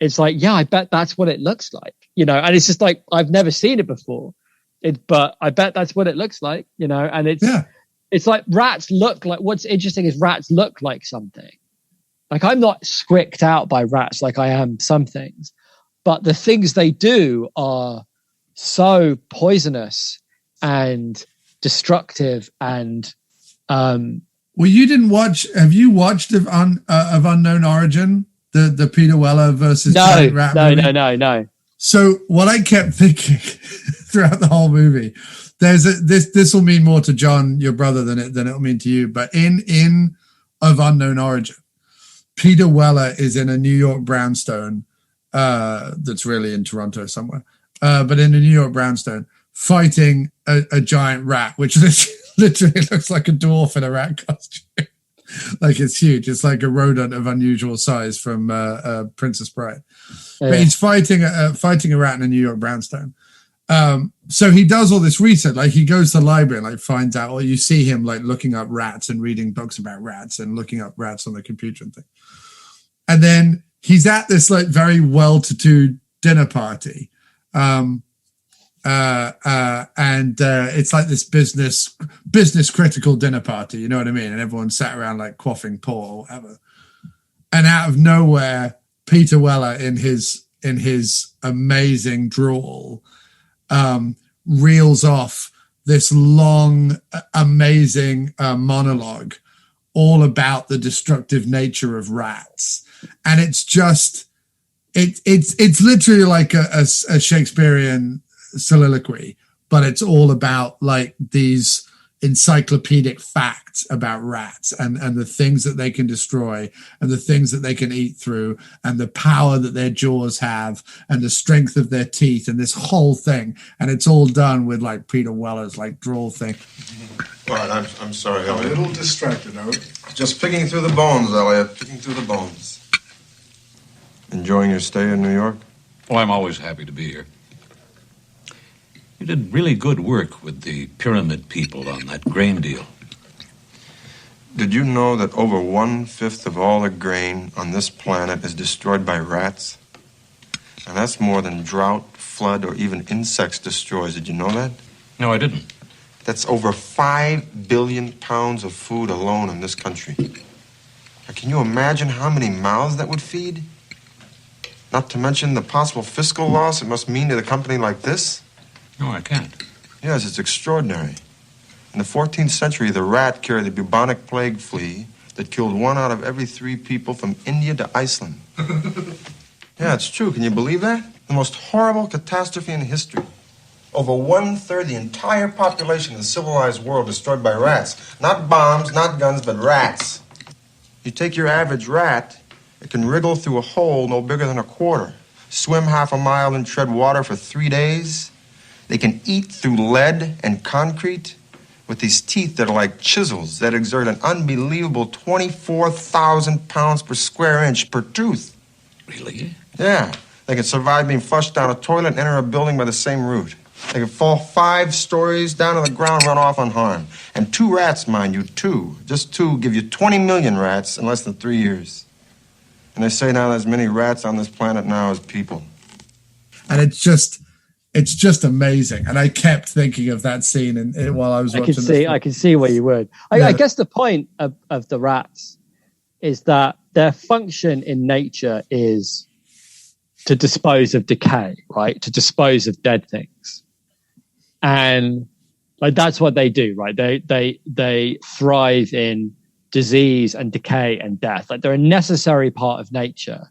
It's like, I bet that's what it looks like, and it's just like I've never seen it before, but I bet that's what it looks like, and it's. Yeah. It's like rats look like, what's interesting is rats look like something. Like I'm not squicked out by rats like I am some things, but the things they do are so poisonous and destructive and well, you didn't watch, have you watched of Unknown Origin, the Peter Weller versus Giant Rat movie? No. So what I kept thinking throughout the whole movie, this will mean more to John, your brother, than it'll mean to you. But in Of Unknown Origin, Peter Weller is in a New York brownstone that's really in Toronto somewhere, but in a New York brownstone fighting a giant rat, which literally looks like a dwarf in a rat costume. Like it's huge. It's like a rodent of unusual size from Princess Bride. Yeah. But he's fighting a rat in a New York brownstone. So he does all this research. Like he goes to the library and like finds out, or you see him like looking up rats and reading books about rats and looking up rats on the computer and thing. And then he's at this like very well-to-do dinner party. And it's like this business critical dinner party, you know what I mean? And everyone sat around like quaffing port or whatever. And out of nowhere, Peter Weller in his amazing drawl reels off this long, amazing monologue all about the destructive nature of rats. And it's just, it's literally like a Shakespearean soliloquy, but it's all about like these encyclopedic facts about rats and the things that they can destroy and the things that they can eat through and the power that their jaws have and the strength of their teeth and this whole thing. And it's all done with like Peter Weller's like drawl thing. All right, I'm sorry, I'm a Elliot. little distracted, Elliot. Just picking through the bones, Elliot. Picking through the bones. Enjoying your stay in New York? Oh, I'm always happy to be here. You did really good work with the pyramid people on that grain deal. Did you know that over 1/5 of all the grain on this planet is destroyed by rats? And that's more than drought, flood, or even insects destroys. Did you know that? No, I didn't. That's over 5 billion pounds of food alone in this country. Now, can you imagine how many mouths that would feed? Not to mention the possible fiscal loss it must mean to a company like this. No, I can't. Yes, it's extraordinary. In the 14th century, the rat carried the bubonic plague flea that killed 1 out of every 3 people from India to Iceland. Yeah, it's true. Can you believe that? The most horrible catastrophe in history. Over 1/3 the entire population of the civilized world destroyed by rats. Not bombs, not guns, but rats. You take your average rat, it can wriggle through a hole no bigger than a quarter, swim half a mile and tread water for 3 days. They can eat through lead and concrete with these teeth that are like chisels that exert an unbelievable 24,000 pounds per square inch per tooth. Really? Yeah. They can survive being flushed down a toilet and enter a building by the same route. They can fall 5 stories down to the ground, run off unharmed. And 2 rats, mind you, 2. Just 2 give you 20 million rats in less than 3 years. And they say now there's many rats on this planet now as people. And it's just amazing. And I kept thinking of that scene while I was watching. I can see where you would. I guess the point of the rats is that their function in nature is to dispose of decay, right? To dispose of dead things. And like that's what they do, right? They thrive in disease and decay and death. Like they're a necessary part of nature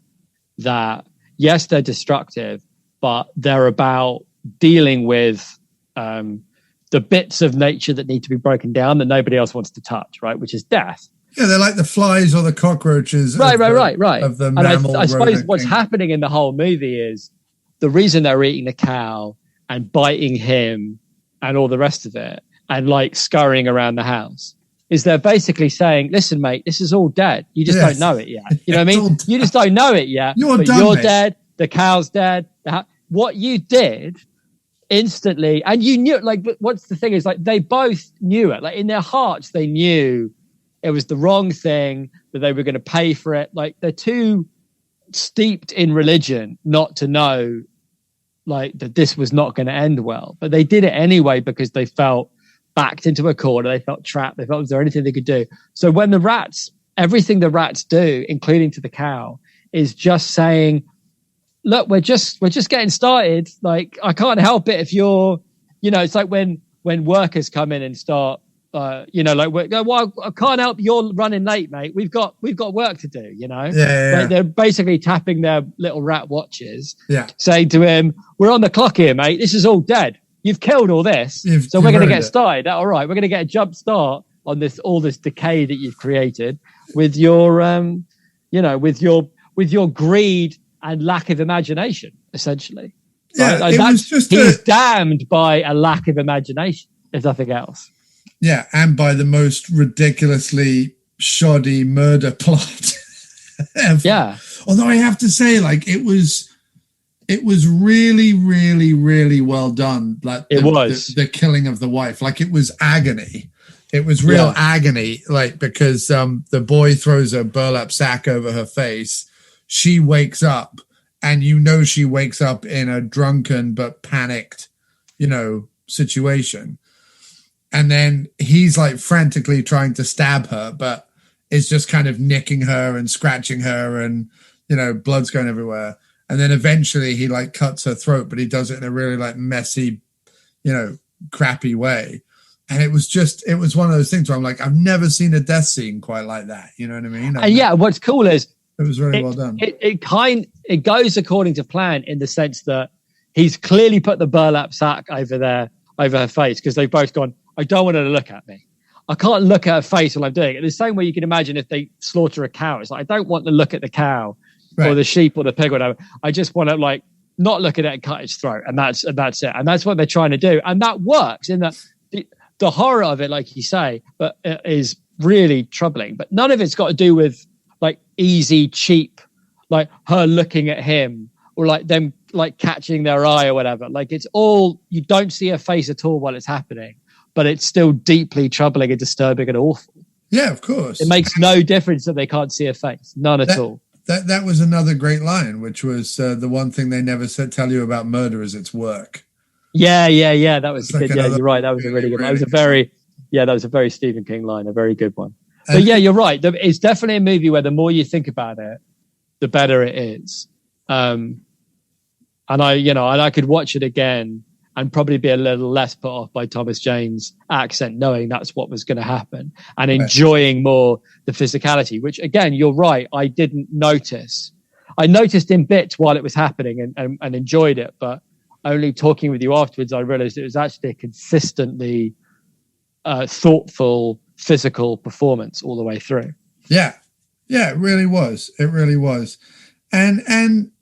that, yes, they're destructive, but they're about dealing with the bits of nature that need to be broken down that nobody else wants to touch, right? Which is death. Yeah, they're like the flies or the cockroaches. Right. Of the mammal. I suppose what's thing. happening in the whole movie is the reason they're eating the cow and biting him and all the rest of it and like scurrying around the house is they're basically saying, listen, mate, this is all dead. You just don't know it yet. You know what I mean? You just don't know it yet. You're dead. The cow's dead. What you did instantly, and you knew, like, what's the thing is, like, they both knew it. Like, in their hearts, they knew it was the wrong thing, that they were going to pay for it. Like, they're too steeped in religion not to know, like, that this was not going to end well. But they did it anyway because they felt backed into a corner. They felt trapped. They felt, was there anything they could do? So when the rats, everything the rats do, including to the cow, is just saying, look, we're just getting started. Like, I can't help it if you're, it's like when workers come in and start, well, I can't help you're running late, mate. We've got work to do, Yeah. Like, they're basically tapping their little rat watches, Yeah. saying to him, we're on the clock here, mate. This is all dead. You've killed all this. So we're going to get started. All right. We're going to get a jump start on all this decay that you've created with your, with your greed and lack of imagination, essentially. Yeah, right? it was just he's damned by a lack of imagination, if nothing else. Yeah, and by the most ridiculously shoddy murder plot ever. Yeah. Although I have to say, like, it was really, really, really well done. Like the killing of the wife. Like, it was agony. It was real agony, like, because the boy throws a burlap sack over her face. She wakes up, and she wakes up in a drunken but panicked, situation. And then he's like frantically trying to stab her, but is just kind of nicking her and scratching her, and, blood's going everywhere. And then eventually he like cuts her throat, but he does it in a really like messy, crappy way. And it was one of those things where I'm like, I've never seen a death scene quite like that. You know what I mean? And yeah, what's cool is it was very well done. It goes according to plan in the sense that he's clearly put the burlap sack over her face, because they've both gone, I don't want her to look at me. I can't look at her face while I'm doing it. The same way you can imagine if they slaughter a cow. It's like, I don't want to look at the cow or the sheep or the pig or whatever. I just want to like not look at it and cut its throat. And that's it. And that's what they're trying to do. And that works in that the horror of it, like you say, but it is really troubling. But none of it's got to do with like easy, cheap, like her looking at him or like them like catching their eye or whatever. Like, it's all, you don't see her face at all while it's happening, but it's still deeply troubling and disturbing and awful. Yeah, of course. It makes no difference that they can't see her face. None at all. That was another great line, which was the one thing they never tell you about murder is it's work. Yeah. That was good. Yeah, you're right. That was a really good one. That was a very Stephen King line, a very good one. But yeah, you're right. It's definitely a movie where the more you think about it, the better it is. And I could watch it again and probably be a little less put off by Thomas Jane's accent, knowing that's what was going to happen, and enjoying more the physicality, which again, you're right. I didn't notice. I noticed in bits while it was happening and enjoyed it, but only talking with you afterwards, I realized it was actually a consistently thoughtful, physical performance all the way through. Yeah. Yeah, it really was. It really was. And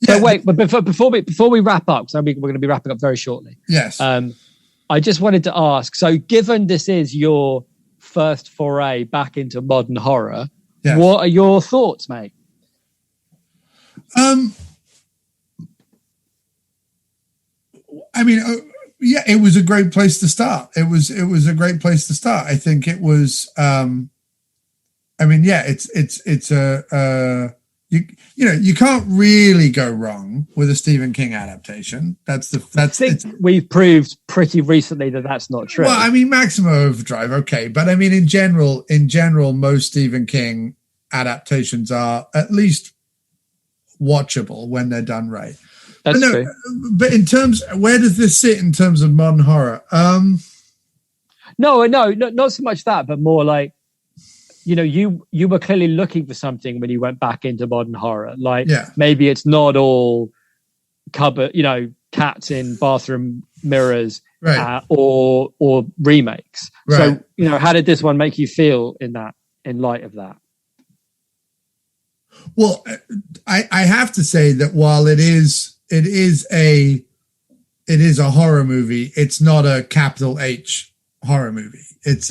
so wait, but before we wrap up, because we're going to be wrapping up very shortly. Yes. I just wanted to ask. So, given this is your first foray back into modern horror, yes. What are your thoughts, mate? I mean, yeah, it was a great place to start. It was a great place to start. I think it was. I mean, yeah, it's a you can't really go wrong with a Stephen King adaptation. We've proved pretty recently that that's not true. Well, I mean, Maximum Overdrive, okay, but I mean, in general, most Stephen King adaptations are at least watchable when they're done right. That's true. But in terms, where does this sit in terms of modern horror? No, not so much that, but more like, you were clearly looking for something when you went back into modern horror. Like, maybe it's not all cupboard, cats in bathroom mirrors, right. Or remakes. Right. So, how did this one make you feel in light of that? Well, I have to say that while it is a horror movie, it's not a capital H horror movie. It's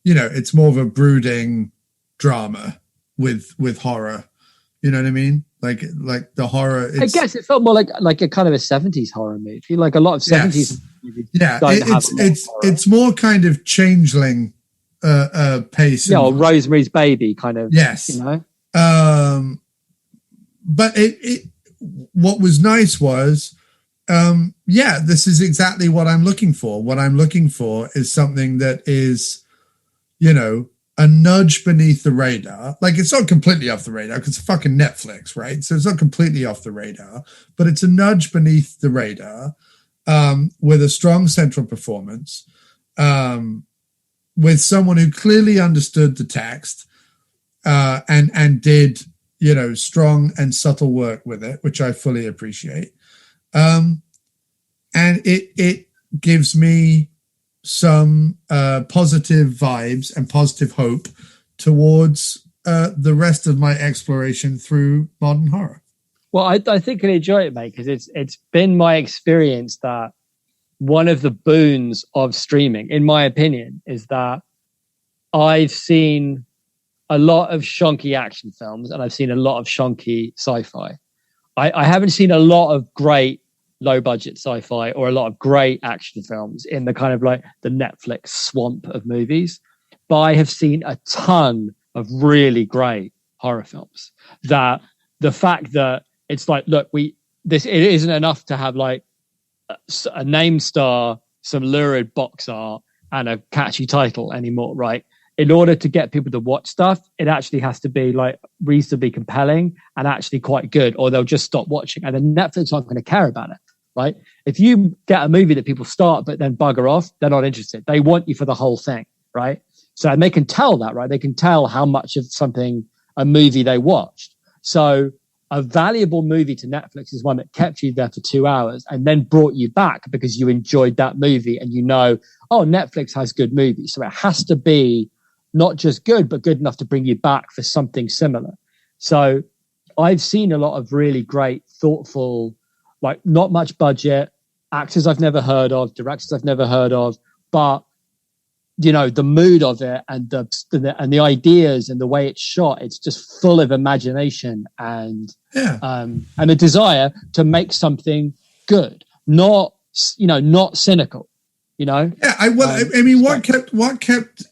it's more of a brooding drama with horror. You know what I mean? Like the horror. I guess it felt more like a kind of a 70s horror movie. Like a lot of 70s movies. Yeah, it's more kind of Changeling pace. Yeah, or Rosemary's Baby kind of. Yes. But it what was nice was this is exactly what I'm looking for. What I'm looking for is something that is, a nudge beneath the radar. Like, it's not completely off the radar because it's fucking Netflix, right? So it's not completely off the radar, but it's a nudge beneath the radar with a strong central performance, with someone who clearly understood the text and did, strong and subtle work with it, which I fully appreciate. And it gives me some positive vibes and positive hope towards the rest of my exploration through modern horror. Well, I think I enjoy it, mate, because it's been my experience that one of the boons of streaming, in my opinion, is that I've seen a lot of shonky action films and I've seen a lot of shonky sci-fi. I haven't seen a lot of great low budget sci-fi or a lot of great action films in the kind of like the Netflix swamp of movies, but I have seen a ton of really great horror films. That the fact that it's like, look, it isn't enough to have like a name star, some lurid box art and a catchy title anymore, right? In order to get people to watch stuff, it actually has to be like reasonably compelling and actually quite good, or they'll just stop watching. And then Netflix aren't going to care about it, right? If you get a movie that people start but then bugger off, they're not interested. They want you for the whole thing, right? So, and they can tell that, right? They can tell how much of a movie they watched. So a valuable movie to Netflix is one that kept you there for 2 hours and then brought you back because you enjoyed that movie and Netflix has good movies. So it has to be not just good, but good enough to bring you back for something similar. So I've seen a lot of really great, thoughtful, like not much budget, actors I've never heard of, directors I've never heard of, but the mood of it and the ideas and the way it's shot, it's just full of imagination and a desire to make something good, not cynical. Yeah, what kept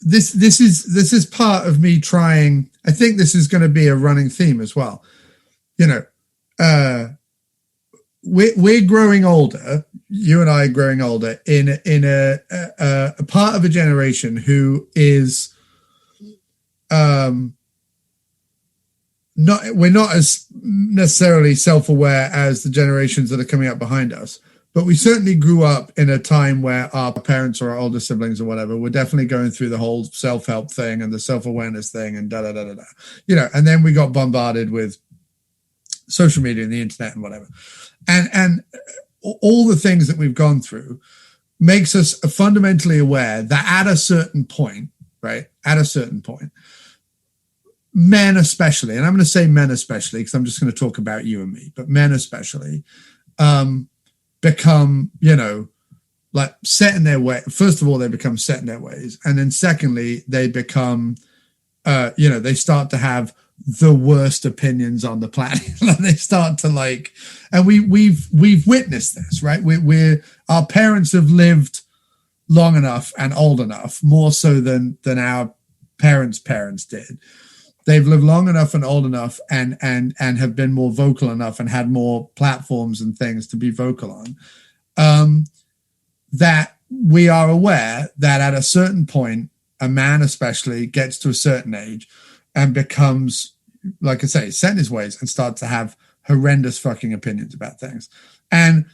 this is part of me trying. I think this is going to be a running theme as well. We're growing older. You and I are growing older in a part of a generation who is we're not as necessarily self-aware as the generations that are coming up behind us. But we certainly grew up in a time where our parents or our older siblings or whatever were definitely going through the whole self-help thing and the self-awareness thing and and then we got bombarded with social media and the internet and whatever. And all the things that we've gone through makes us fundamentally aware that at a certain point, right? At a certain point, men especially, and I'm going to say men especially because I'm just going to talk about you and me, but men especially become, like set in their way. First of all, they become set in their ways. And then secondly, they become, they start to have the worst opinions on the planet. They start to like, and we've witnessed this, right? Our parents have lived long enough and old enough, more so than our parents' did. They've lived long enough and old enough and have been more vocal enough and had more platforms and things to be vocal on. That we are aware that at a certain point, a man especially gets to a certain age and becomes, like I say, set in his ways and starts to have horrendous fucking opinions about things. And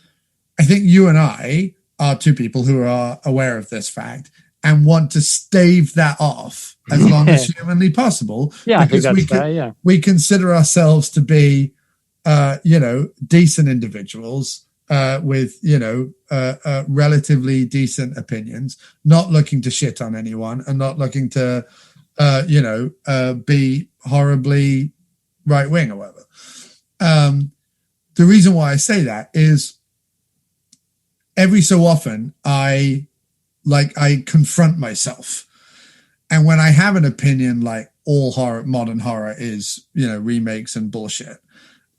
I think you and I are two people who are aware of this fact and want to stave that off as long as humanly possible. Yeah, because I think that's fair, yeah. we consider ourselves to be, decent individuals with, relatively decent opinions, not looking to shit on anyone and not looking to, be horribly right wing or whatever. The reason why I say that is every so often I confront myself. And when I have an opinion like all modern horror is, remakes and bullshit,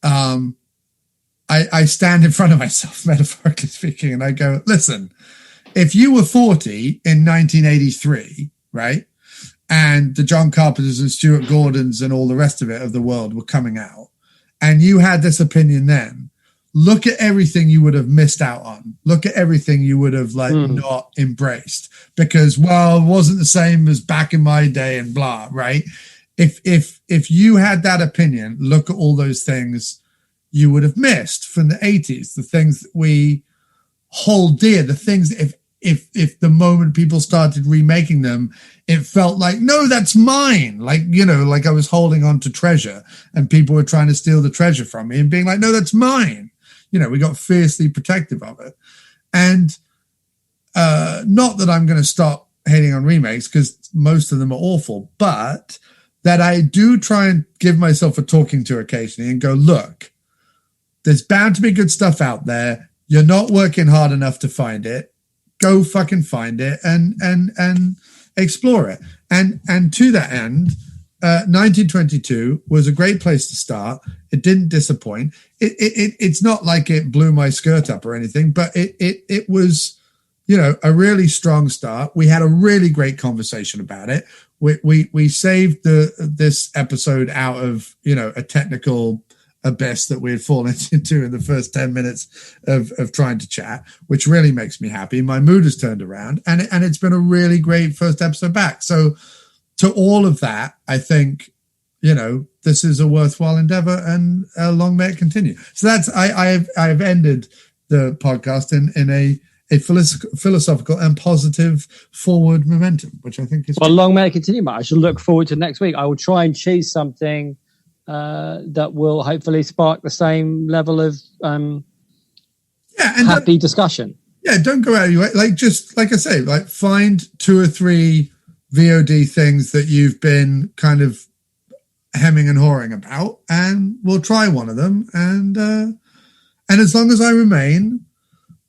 I stand in front of myself, metaphorically speaking, and I go, listen, if you were 40 in 1983, right, and the John Carpenters and Stuart Gordons and all the rest of the world were coming out, and you had this opinion then, look at everything you would have missed out on. Look at everything you would have not embraced because, well, it wasn't the same as back in my day and blah, right? If you had that opinion, look at all those things you would have missed from the 80s, the things that we hold dear, the things if the moment people started remaking them, it felt like, no, that's mine. Like I was holding on to treasure and people were trying to steal the treasure from me and being like, no, that's mine. We got fiercely protective of it. And not that I'm going to stop hating on remakes because most of them are awful, but that I do try and give myself a talking to occasionally and go, look, there's bound to be good stuff out there. You're not working hard enough to find it. Go fucking find it and explore it. And to that end, 1922 was a great place to start. It didn't disappoint. It's not like it blew my skirt up or anything, but it was, a really strong start. We had a really great conversation about it. We saved this episode out of, a technical abyss that we had fallen into in the first 10 minutes of trying to chat, which really makes me happy. My mood has turned around and it's been a really great first episode back. So to all of that, I think, this is a worthwhile endeavor and long may it continue. So that's, I've ended the podcast in a philosophical and positive forward momentum, which I think is... Well, long may it continue, Matt. I shall look forward to next week. I will try and choose something that will hopefully spark the same level of happy discussion. Yeah, don't go out of your way. Just like I say, find 2 or 3 VOD things that you've been kind of hemming and hawing about, and we'll try one of them. And as long as I remain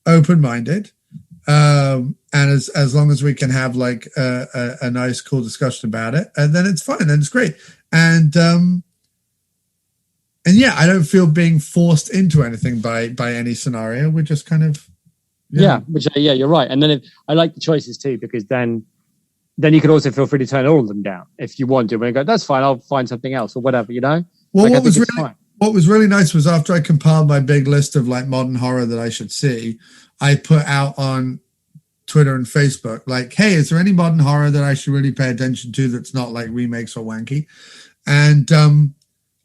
open-minded, and as long as we can have a nice, cool discussion about it, and then it's fine, then it's great. And yeah, I don't feel being forced into anything by any scenario. We're just kind of you're right. And then I like the choices too, because then you could also feel free to turn all of them down if you want to. And go, that's fine, I'll find something else or whatever, Well, what was really nice was after I compiled my big list of modern horror that I should see, I put out on Twitter and Facebook hey, is there any modern horror that I should really pay attention to that's not remakes or wanky? And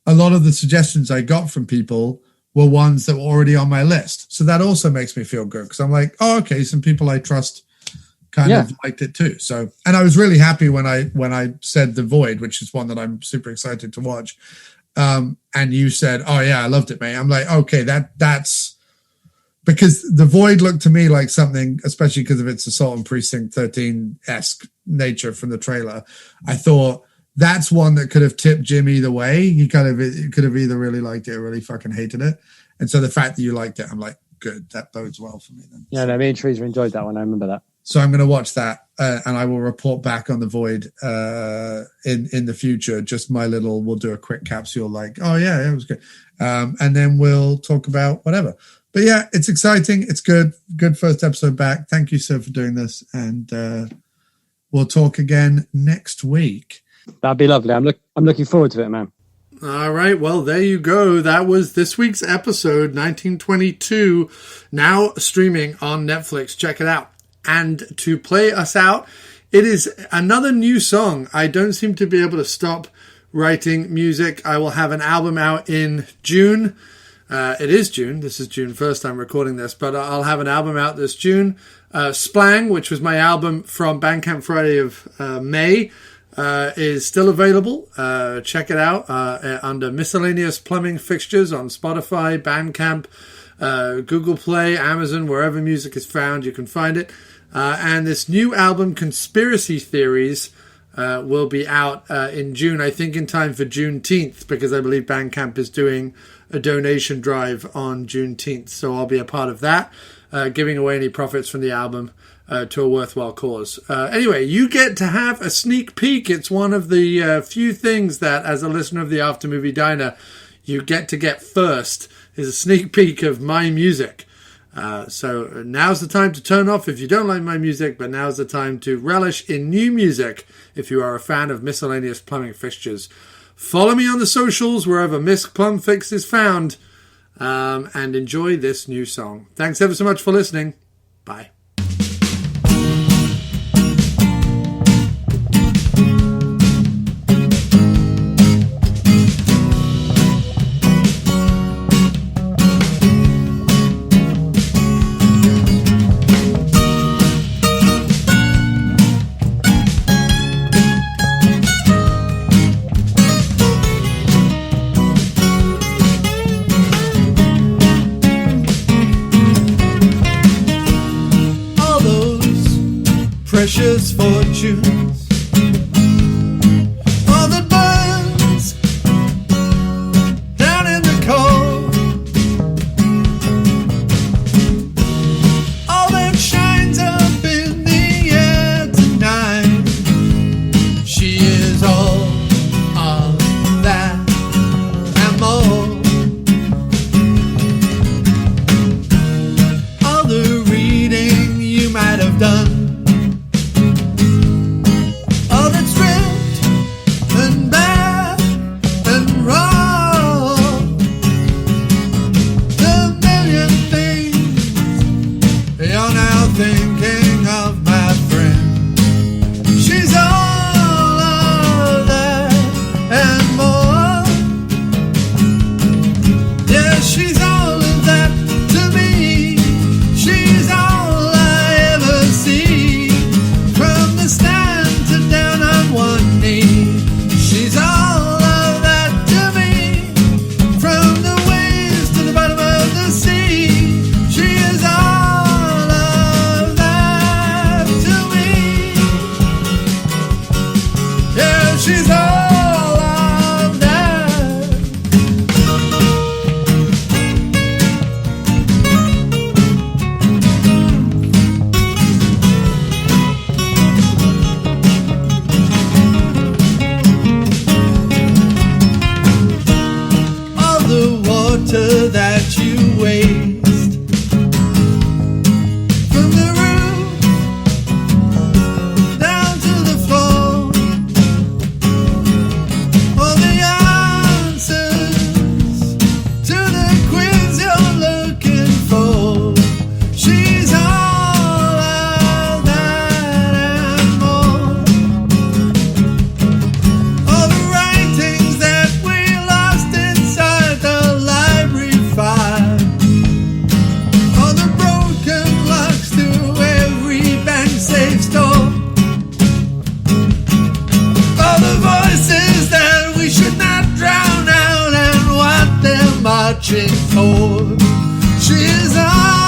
a lot of the suggestions I got from people were ones that were already on my list. So that also makes me feel good because I'm like, oh, okay, some people I trust kind of liked it too. So, and I was really happy when I said The Void, which is one that I'm super excited to watch. And you said, oh yeah, I loved it, mate. I'm like, okay, that's because The Void looked to me like something, especially because of its Assault on Precinct 13-esque nature from the trailer. I thought that's one that could have tipped Jim either way. He could have either really liked it or really fucking hated it. And so the fact that you liked it, I'm like, good, that bodes well for me then. Yeah, no, me and Teresa enjoyed that one. I remember that. So I'm going to watch that, and I will report back on The Void in the future. Just we'll do a quick capsule like, oh yeah, it was good. And then we'll talk about whatever. But yeah, it's exciting. It's good. Good first episode back. Thank you, sir, for doing this. And we'll talk again next week. That'd be lovely. I'm looking forward to it, man. All right. Well, there you go. That was this week's episode, 1922, now streaming on Netflix. Check it out. And to play us out, it is another new song. I don't seem to be able to stop writing music. I will have an album out in June. It is June. This is June 1st. I'm recording this, but I'll have an album out this June. Splang, which was my album from Bandcamp Friday of May, is still available. Check it out under Miscellaneous Plumbing Fixtures on Spotify, Bandcamp, Google Play, Amazon, wherever music is found, you can find it. And this new album, Conspiracy Theories, will be out in June, I think in time for Juneteenth, because I believe Bandcamp is doing a donation drive on Juneteenth. So I'll be a part of that, giving away any profits from the album to a worthwhile cause. Anyway, you get to have a sneak peek. It's one of the few things that, as a listener of the After Movie Diner, you get first, is a sneak peek of my music. So now's the time to turn off if you don't like my music, but now's the time to relish in new music if you are a fan of Miscellaneous Plumbing Fixtures. Follow me on the socials wherever Miss Plum Fix is found, and enjoy this new song. Thanks ever so much for listening. Bye. Precious fortunes, all that burns down in the cold, all that shines up in the air tonight. She is all of that and more. All the reading you might have done, thinking of my friend. She's all of that and more. Yeah, she's all of that to me. She's all I ever see. From the stand to down on one knee. She's all of that to me. From the waves to the bottom of the sea. She is all she's all of that. All the water that you waste from the roof down to the floor. All the answers to the quiz you're looking for. She's all of that and more. All the writings that we lost inside the library fire. All the broken locks to every bank safe store. All the voices that we should not drown out and what they're marching for. She is all